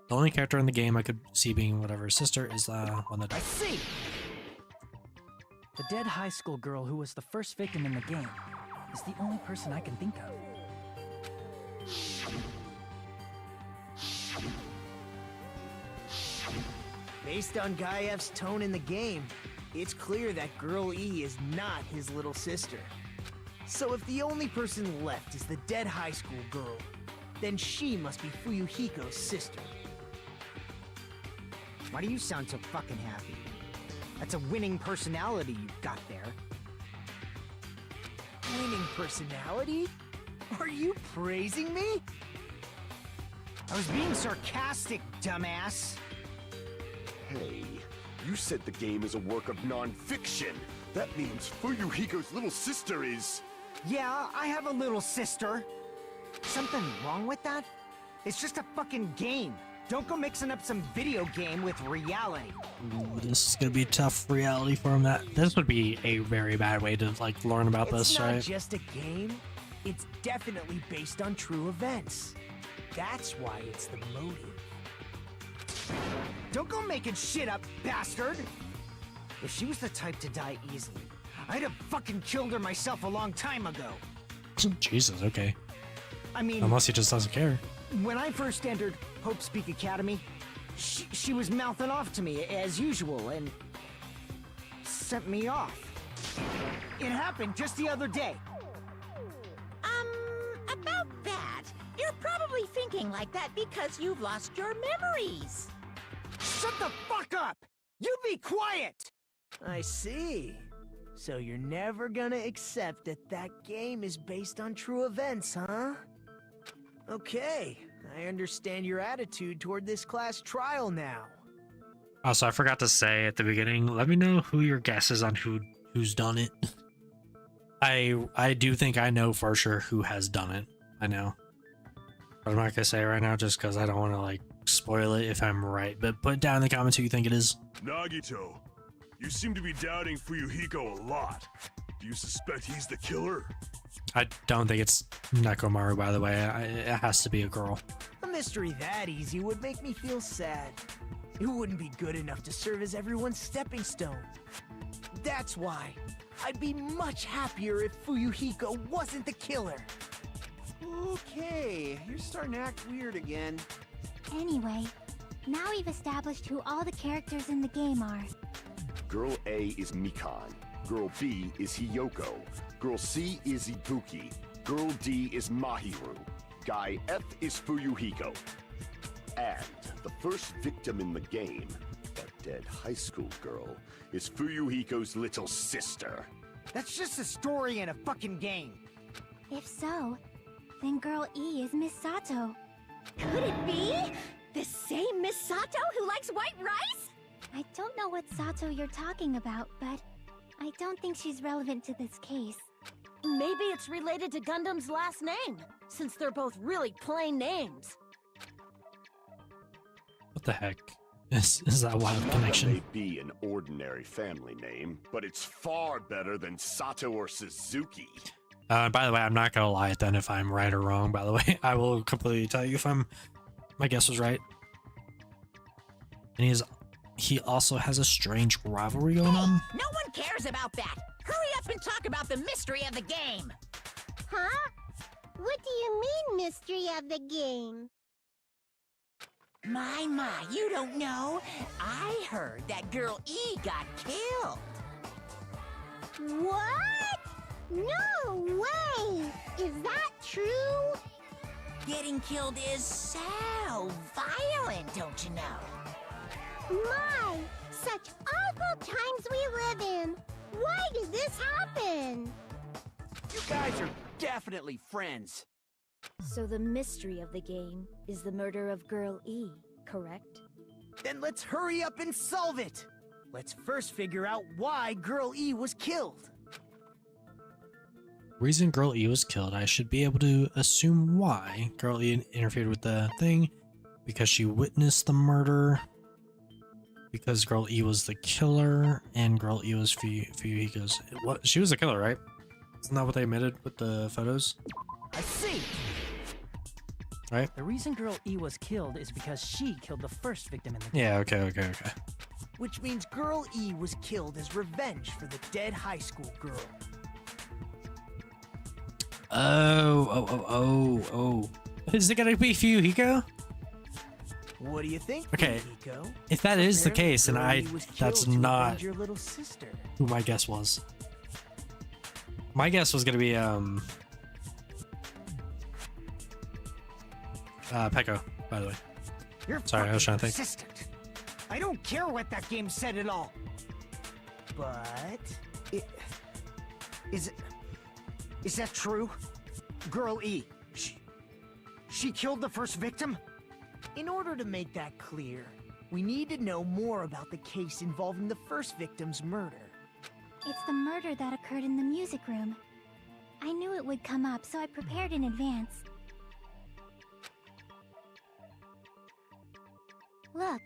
The only character in the game I could see being whatever sister is one that I see! The dead high school girl who was the first victim in the game is the only person I can think of. Based on Guy F's tone in the game, it's clear that Girl E is not his little sister. So if the only person left is the dead high school girl, then she must be Fuyuhiko's sister. Why do you sound so fucking happy? That's a winning personality you've got there. Winning personality? Are you praising me? I was being sarcastic, dumbass. Hey, you said the game is a work of non-fiction. That means Fuyuhiko's little sister is... Yeah, I have a little sister. Something wrong with that? It's just a fucking game. Don't go mixing up some video game with reality. Ooh, this is gonna be tough reality for him. This would be a very bad way to like learn about this, right? It's not just a game. It's definitely based on true events. That's why it's the motive. Don't go making shit up, bastard! If she was the type to die easily, I'd have fucking killed her myself a long time ago. Jesus, okay. I mean, Unless he just doesn't care. when I first entered Hope Speak Academy, she was mouthing off to me as usual and sent me off. It happened just the other day. About that, you're probably thinking like that because you've lost your memories. Shut the fuck up! You be quiet! I see. So you're never gonna accept that that game is based on true events, huh? Okay, I understand your attitude toward this class trial now. Also, I forgot to say at the beginning, let me know who your guess is on who's done it. I do think I know for sure who has done it. I know. But I'm not gonna say it right now just because I don't want to like spoil it if I'm right. But put down in the comments who you think it is. Nagito, You seem to be doubting Fuyuhiko a lot. Do you suspect he's the killer? I don't think it's Nekomaru, by the way. It has to be a girl. A mystery that easy would make me feel sad. It wouldn't be good enough to serve as everyone's stepping stone. That's why I'd be much happier if Fuyuhiko wasn't the killer. Okay, you're starting to act weird again. Anyway, now we've established who all the characters in the game are. Girl A is Mikan. Girl B is Hiyoko. Girl C is Ibuki. Girl D is Mahiru. Guy F is Fuyuhiko. And the first victim in the game, that dead high school girl, is Fuyuhiko's little sister. That's just a story in a fucking game. If so, then Girl E is Miss Sato. Could it be? The same Miss Sato who likes white rice? I don't know what Sato you're talking about, but I don't think she's relevant to this case. Maybe it's related to Gundam's last name, since they're both really plain names. What the heck? Is that a wild That connection? may be an ordinary family name, but it's far better than Sato or Suzuki. By the way, I'm not gonna lie then if I'm right or wrong, by the way. I will completely tell you if my guess was right. And he also has a strange rivalry going on. No one cares about that. Hurry up and talk about the mystery of the game. Huh? What do you mean, mystery of the game? My, you don't know? I heard that Girl E got killed. What? No way! Is that true? Getting killed is so violent, don't you know? My, such awful times we live in. Why did this happen? You guys are definitely friends. So the mystery of the game is the murder of Girl E, correct? Then let's hurry up and solve it. Let's first figure out why Girl E was killed. Reason Girl E was killed, I should be able to assume why Girl E interfered with the thing. Because she witnessed the murder. Because Girl E was the killer, and Girl E was Fuyuhiko's. What? She was the killer, right? Isn't that what they admitted with the photos? I see. Right? The reason Girl E was killed is because she killed the first victim in the game. Yeah, okay. Which means Girl E was killed as revenge for the dead high school girl. Oh. Is it gonna be Fuyuhiko? What do you think, Okay, Fuyuhiko? if that is the Apparently case, then Girl E was killed that's to avenge not your little sister. who my guess was. My guess was gonna be Peko, by the way. You're Sorry, I was trying to think. persistent. I don't care what that game said at all. But Is that true? Girl E, she killed the first victim? in order to make that clear, we need to know more about the case involving the first victim's murder. It's the murder that occurred in the music room. I knew it would come up, so I prepared in advance. Look,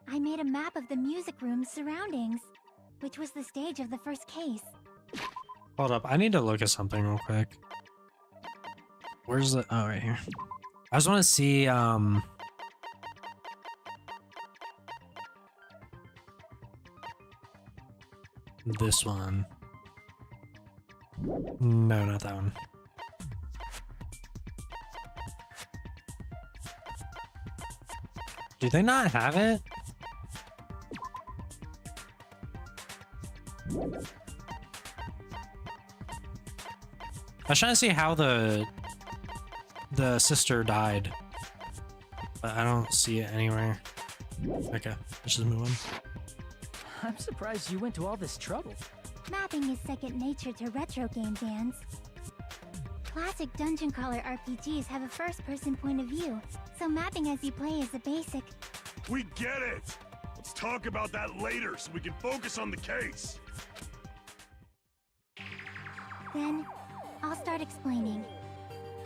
I made a map of the music room's surroundings, which was the stage of the first case. Hold up, I need to look at something real quick. Where's the... Oh, right here. I just want to see, this one. No, not that one. Do they not have it? I was trying to see how the sister died, but I don't see it anywhere. Okay, let's just move on. I'm surprised you went to all this trouble. Mapping is second nature to retro game fans. Classic dungeon crawler RPGs have a first-person point of view, so mapping as you play is a basic. We get it! Let's talk about that later so we can focus on the case. Then, I'll start explaining.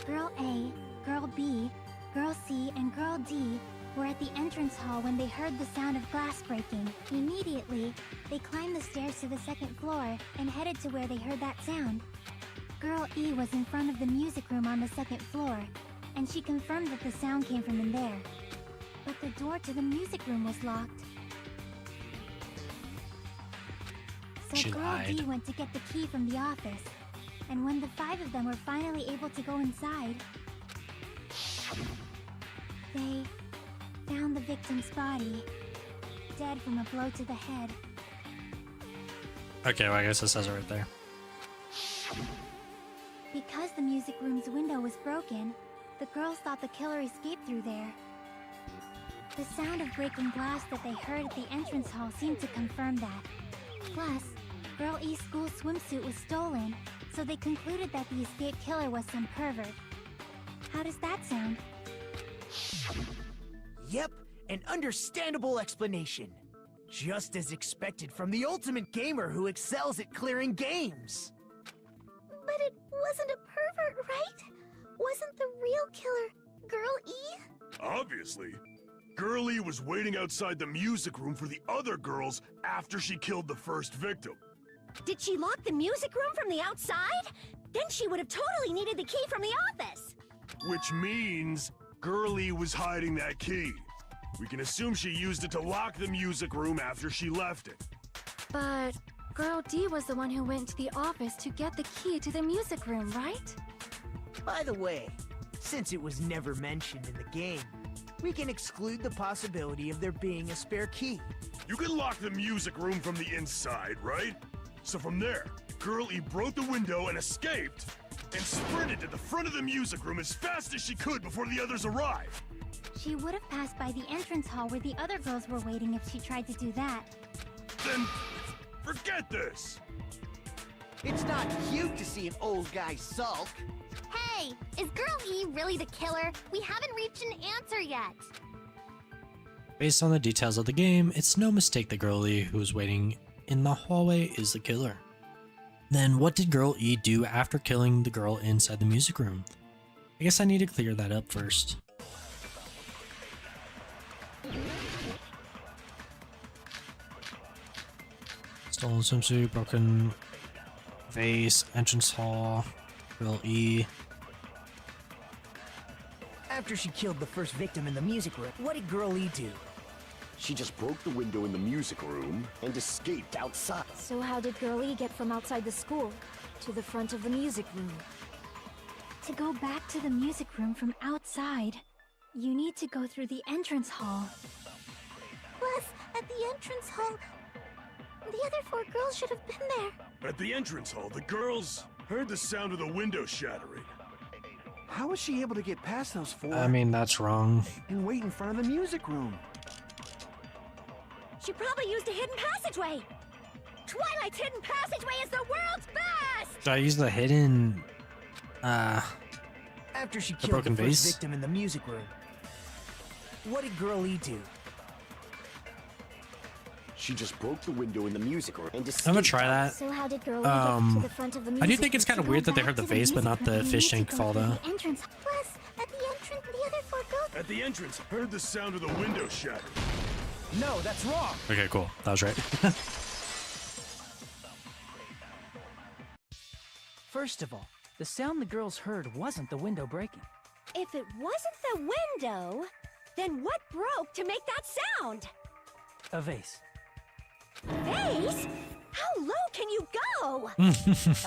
Girl A, Girl B, Girl C, and Girl D were at the entrance hall when they heard the sound of glass breaking. Immediately, they climbed the stairs to the second floor and headed to where they heard that sound. Girl E was in front of the music room on the second floor, and she confirmed that the sound came from in there. But the door to the music room was locked. So She Girl lied. D went to get the key from the office, and when the 5 of them were finally able to go inside, they found the victim's body, dead from a blow to the head. Okay, well, I guess it says it right there. Because the music room's window was broken, the girls thought the killer escaped through there. The sound of breaking glass that they heard at the entrance hall seemed to confirm that. Plus, Girl E's school swimsuit was stolen, so they concluded that the escaped killer was some pervert. How does that sound? Yep, an understandable explanation. Just as expected from the ultimate gamer who excels at clearing games. But it wasn't a pervert, right? Wasn't the real killer Girl E? Obviously. Girlie was waiting outside the music room for the other girls after she killed the first victim. Did she lock the music room from the outside? Then she would have totally needed the key from the office. Which means Girlie was hiding that key. We can assume she used it to lock the music room after she left it. But Girl D was the one who went to the office to get the key to the music room, right? By the way, since it was never mentioned in the game, we can exclude the possibility of there being a spare key. You can lock the music room from the inside, right? So from there, Girlie broke the window and escaped, and sprinted to the front of the music room as fast as she could before the others arrived. She would have passed by the entrance hall where the other girls were waiting if she tried to do that. Then, forget this! It's not cute to see an old guy sulk. Hey, is Girl E really the killer? We haven't reached an answer yet. Based on the details of the game, it's no mistake that Girl E, who was waiting in the hallway, is the killer. Then what did Girl E do after killing the girl inside the music room? I guess I need to clear that up first. Stolen swimsuit, broken vase, entrance hall, Girl E. After she killed the first victim in the music room, what did Girl E do? She just broke the window in the music room and escaped outside. So how did Girl E get from outside the school to the front of the music room? To go back to the music room from outside, you need to go through the entrance hall. Plus, at the entrance hall, the other 4 girls should have been there. At the entrance hall, the girls heard the sound of the window shattering. How was she able to get past those 4 I mean, that's wrong. and wait in front of the music room? She probably used a hidden passageway. Twilight's hidden passageway is the world's best! Should I use the hidden, After she killed broken the first vase? victim in the music room, what did Girl E do? She just broke the window in the music room and escaped. I'm gonna try that. So how did Girl E get to the front of the music I do think it's room? kind of weird that they heard the vase but not the fish tank fall though. The entrance. Plus, at the entrance, the other 4 girls. At the entrance, heard the sound of the window shattering. No, that's wrong. Okay, cool. That was right. First of all, the sound the girls heard wasn't the window breaking. If it wasn't the window, then what broke to make that sound? A vase. Vase? How low can you go?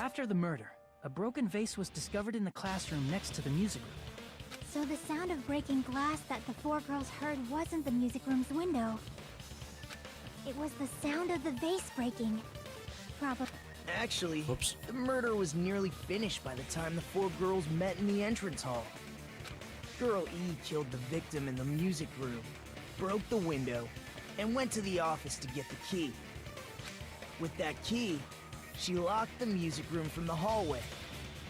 After the murder, a broken vase was discovered in the classroom next to the music room. So the sound of breaking glass that the 4 girls heard wasn't the music room's window. It was the sound of the vase breaking. Probably. Actually, Whoops. the murder was nearly finished by the time the 4 girls met in the entrance hall. Girl E killed the victim in the music room, broke the window, and went to the office to get the key. With that key, she locked the music room from the hallway,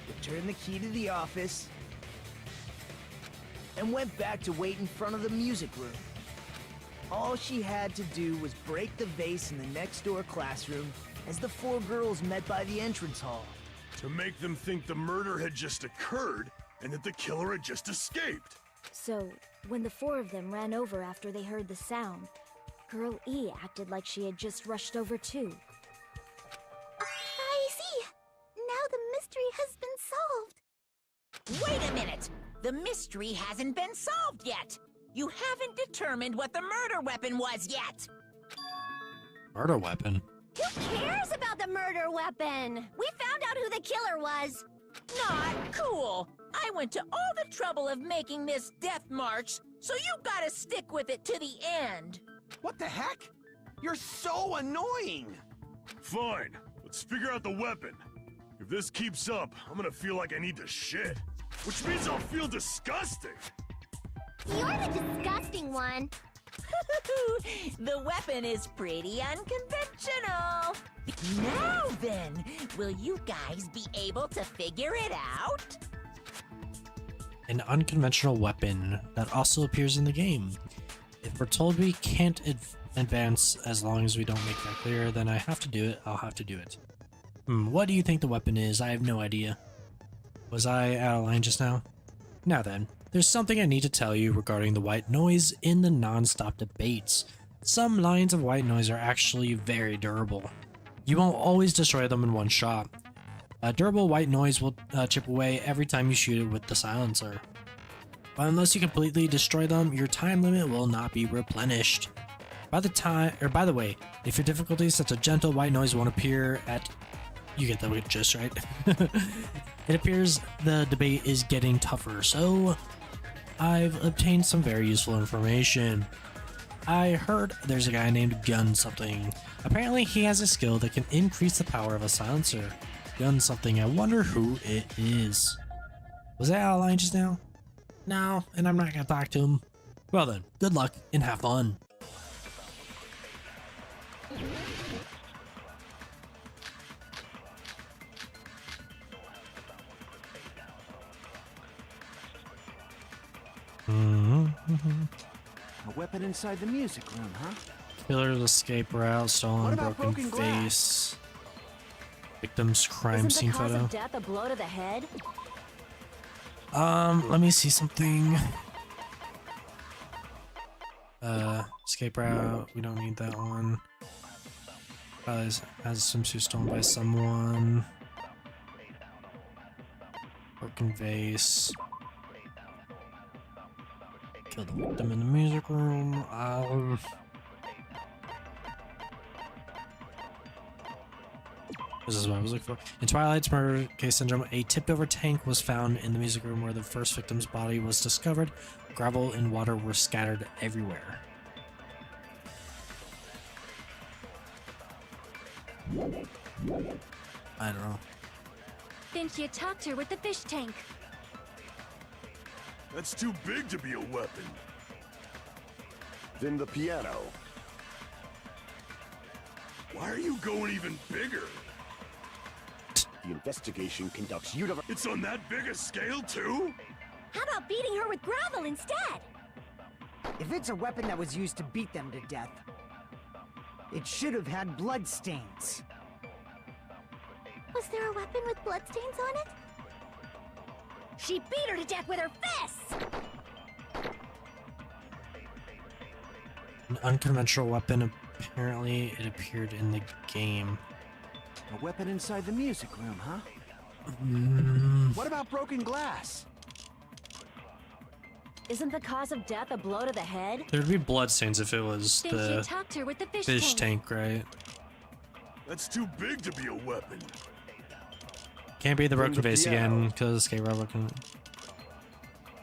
returned the key to the office, and went back to wait in front of the music room. All she had to do was break the vase in the next door classroom as the 4 girls met by the entrance hall. To make them think the murder had just occurred and that the killer had just escaped. So, When the four of them ran over after they heard the sound, Girl E acted like she had just rushed over too. I see. Now the mystery has been solved. Wait a minute! The mystery hasn't been solved yet! You haven't determined what the murder weapon was yet! Murder weapon? Who cares about the murder weapon? We found out who the killer was. Not cool! I went to all the trouble of making this death march, so you gotta stick with it to the end! What the heck? You're so annoying! Fine, let's figure out the weapon. If this keeps up, I'm gonna feel like I need to shit. Which means I'll feel disgusting! You're the disgusting one. The weapon is pretty unconventional. Now then, will you guys be able to figure it out? An unconventional weapon that also appears in the game. If we're told we can't advance as long as we don't make that clear, then I have to do it. I'll have to do it. What do you think the weapon is? I have no idea. Was I out of line just now? Now then, there's something I need to tell you regarding the white noise in the non-stop debates. Some lines of white noise are actually very durable. You won't always destroy them in one shot. A durable white noise will chip away every time you shoot it with the silencer. But unless you completely destroy them, your time limit will not be replenished. By the way, if your difficulty is such a gentle, white noise won't appear at... You get the gist, right? It appears the debate is getting tougher, so I've obtained some very useful information. I heard there's a guy named Gun something. Apparently he has a skill that can increase the power of a silencer. Gun something, I wonder who it is. Was that out of line just now? No, and I'm not gonna talk to him. Well then, good luck and have fun. A weapon inside the music room, huh? Killer's escape route, stolen, What about broken broken glass? face. Victim's crime Isn't scene the cause photo. of death a blow to the head? Let me see something. Escape route, we don't need that one. Has swimsuit stolen by someone. Broken vase. Kill the victim in the music room. This is what I was looking for. In Twilight's murder case syndrome, a tipped-over tank was found in the music room where the first victim's body was discovered. Gravel and water were scattered everywhere. I don't know. Didn't you talk to her with the fish tank? That's too big to be a weapon. Then the piano. Why are you going even bigger? The investigation conducts universe. It's on that big a scale too? How about beating her with gravel instead? If it's a weapon that was used to beat them to death, it should have had blood stains. Was there a weapon with bloodstains on it? She beat her to death with her fists! An unconventional weapon, apparently it appeared in the game. A weapon inside the music room, huh? What about broken glass? Isn't the cause of death a blow to the head? There'd be bloodstains if it was Didn't you the talk to her with the fish fish tank? tank, right? That's too big to be a weapon. Can't be the broken the vase piano. again, because escape route can...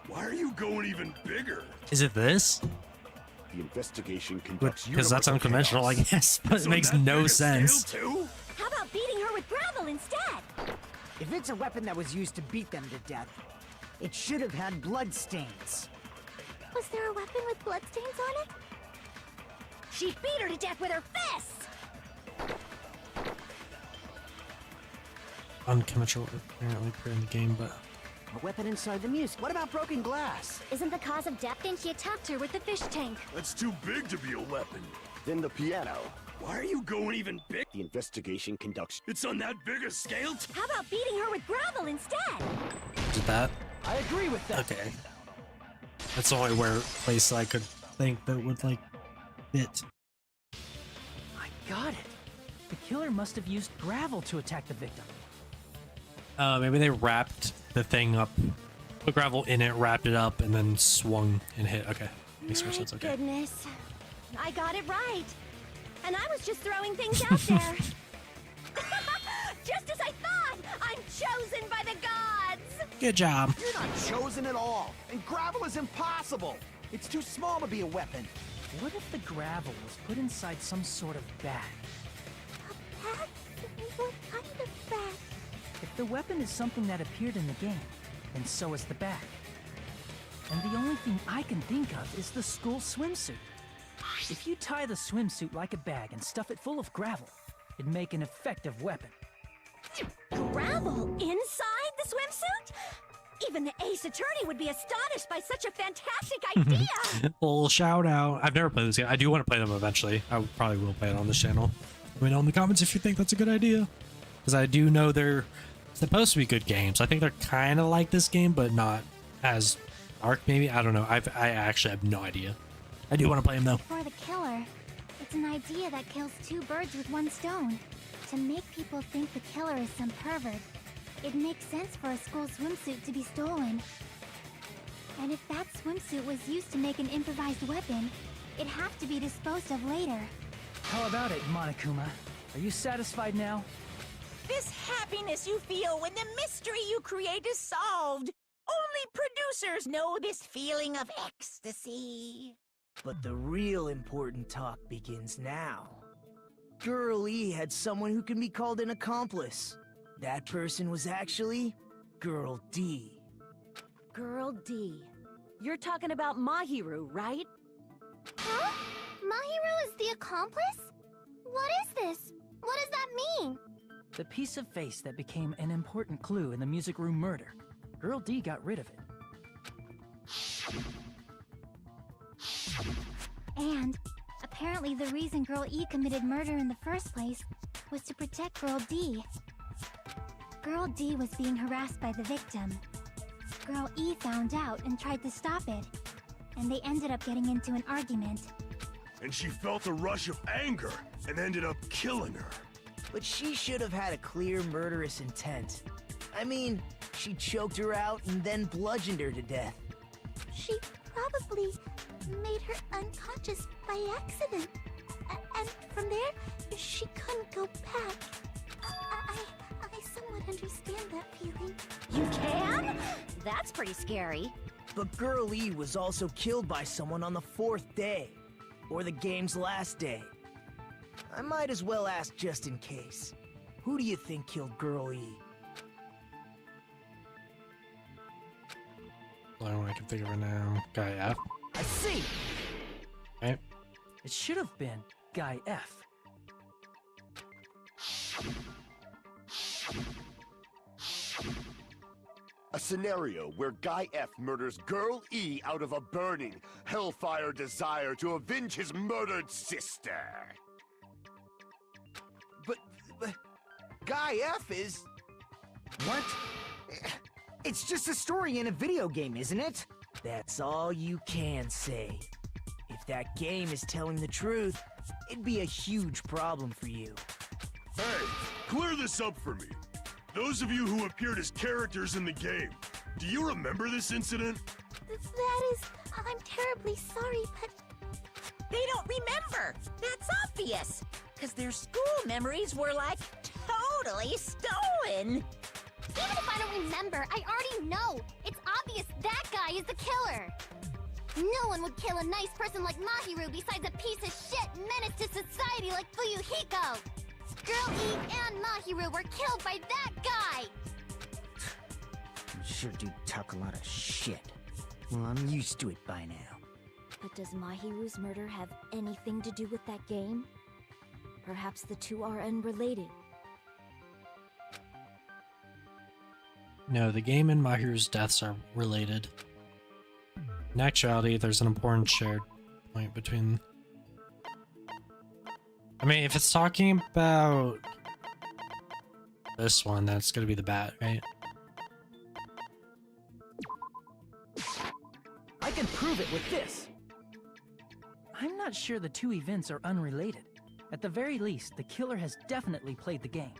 Why are you going even bigger? Is it this? The investigation conducts Because that's universal unconventional, I chaos. guess, but It's it on makes that no big a scale sense. too? How about beating her with gravel instead? If it's a weapon that was used to beat them to death, it should have had blood stains. Was there a weapon with bloodstains on it? She beat her to death with her fists! Unconventional apparently appeared in the game, but... A weapon inside the music. What about broken glass? Isn't the cause of death? Didn't you talk to her with the fish tank? That's too big to be a weapon. Then the piano. Why are you going even big? The investigation conducts. It's on that big a scale too? How about beating her with gravel instead? Is it that? I agree with that. Okay. That's the only place I could think that would like fit. I got it. The killer must have used gravel to attack the victim. Maybe they wrapped the thing up, put gravel in it, wrapped it up, and then swung and hit. Okay, makes more sense. Okay. Goodness, I got it right. And I was just throwing things out there. Just as I thought! I'm chosen by the gods! Good job. You're not chosen at all, and gravel is impossible. It's too small to be a weapon. What if the gravel was put inside some sort of bag? A bag? What kind of bag? If the weapon is something that appeared in the game, then so is the bag. And the only thing I can think of is the school swimsuit. If you tie the swimsuit like a bag and stuff it full of gravel, it'd make an effective weapon. Gravel inside the swimsuit? Even the Ace Attorney would be astonished by such a fantastic idea! Little shout out. I've never played this game. I do want to play them eventually. I probably will play it on this channel. Let me know in the comments if you think that's a good idea. Because I do know they're supposed to be good games. I think they're kind of like this game, but not as dark maybe. I don't know. I actually have no idea. I do want to play them though. For the killer, it's an idea that kills two birds with one stone. To make people think the killer is some pervert, it makes sense for a school swimsuit to be stolen. And if that swimsuit was used to make an improvised weapon, it'd have to be disposed of later. How about it, Monokuma? Are you satisfied now? This happiness you feel when the mystery you create is solved. Only producers know this feeling of ecstasy. But the real important talk begins now. Girl E had someone who can be called an accomplice. That person was actually Girl D. Girl D. You're talking about Mahiru, right? Huh? Mahiru is the accomplice? What is this? What does that mean? The piece of face that became an important clue in the music room murder. Girl D got rid of it. And apparently the reason Girl E committed murder in the first place was to protect Girl D. Girl D was being harassed by the victim. Girl E found out and tried to stop it, and they ended up getting into an argument. And she felt a rush of anger and ended up killing her. But she should have had a clear murderous intent. I mean, she choked her out and then bludgeoned her to death. She probably made her unconscious by accident. And from there, she couldn't go back. I somewhat understand that feeling. You can? That's pretty scary. But Girl E was also killed by someone on the 4th day, or the game's last day. I might as well ask just in case. Who do you think killed Girl E? I can think of it now. Guy F. I see! Right? It should have been Guy F. A scenario where Guy F murders Girl E out of a burning, hellfire desire to avenge his murdered sister. But Guy F is... What? It's just a story in a video game, isn't it? That's all you can say. If that game is telling the truth, it'd be a huge problem for you. Hey, clear this up for me. Those of you who appeared as characters in the game, do you remember this incident? That is... I'm terribly sorry, but... They don't remember. That's obvious. Because their school memories were like totally stolen. Even if I don't remember, I already know. It's obvious that guy is the killer. No one would kill a nice person like Mahiru besides a piece of shit menace to society like Fuyuhiko. Girl E and Mahiru were killed by that guy. You sure do talk a lot of shit. Well, I'm used to it by now. But does Mahiru's murder have anything to do with that game? Perhaps the two are unrelated. No, the game and Mahiru's deaths are related. In actuality, there's an important shared point between... I mean, if it's talking about this one, that's gonna be the bat, right? I can prove it with this. I'm not sure the two events are unrelated. At the very least, the killer has definitely played the game.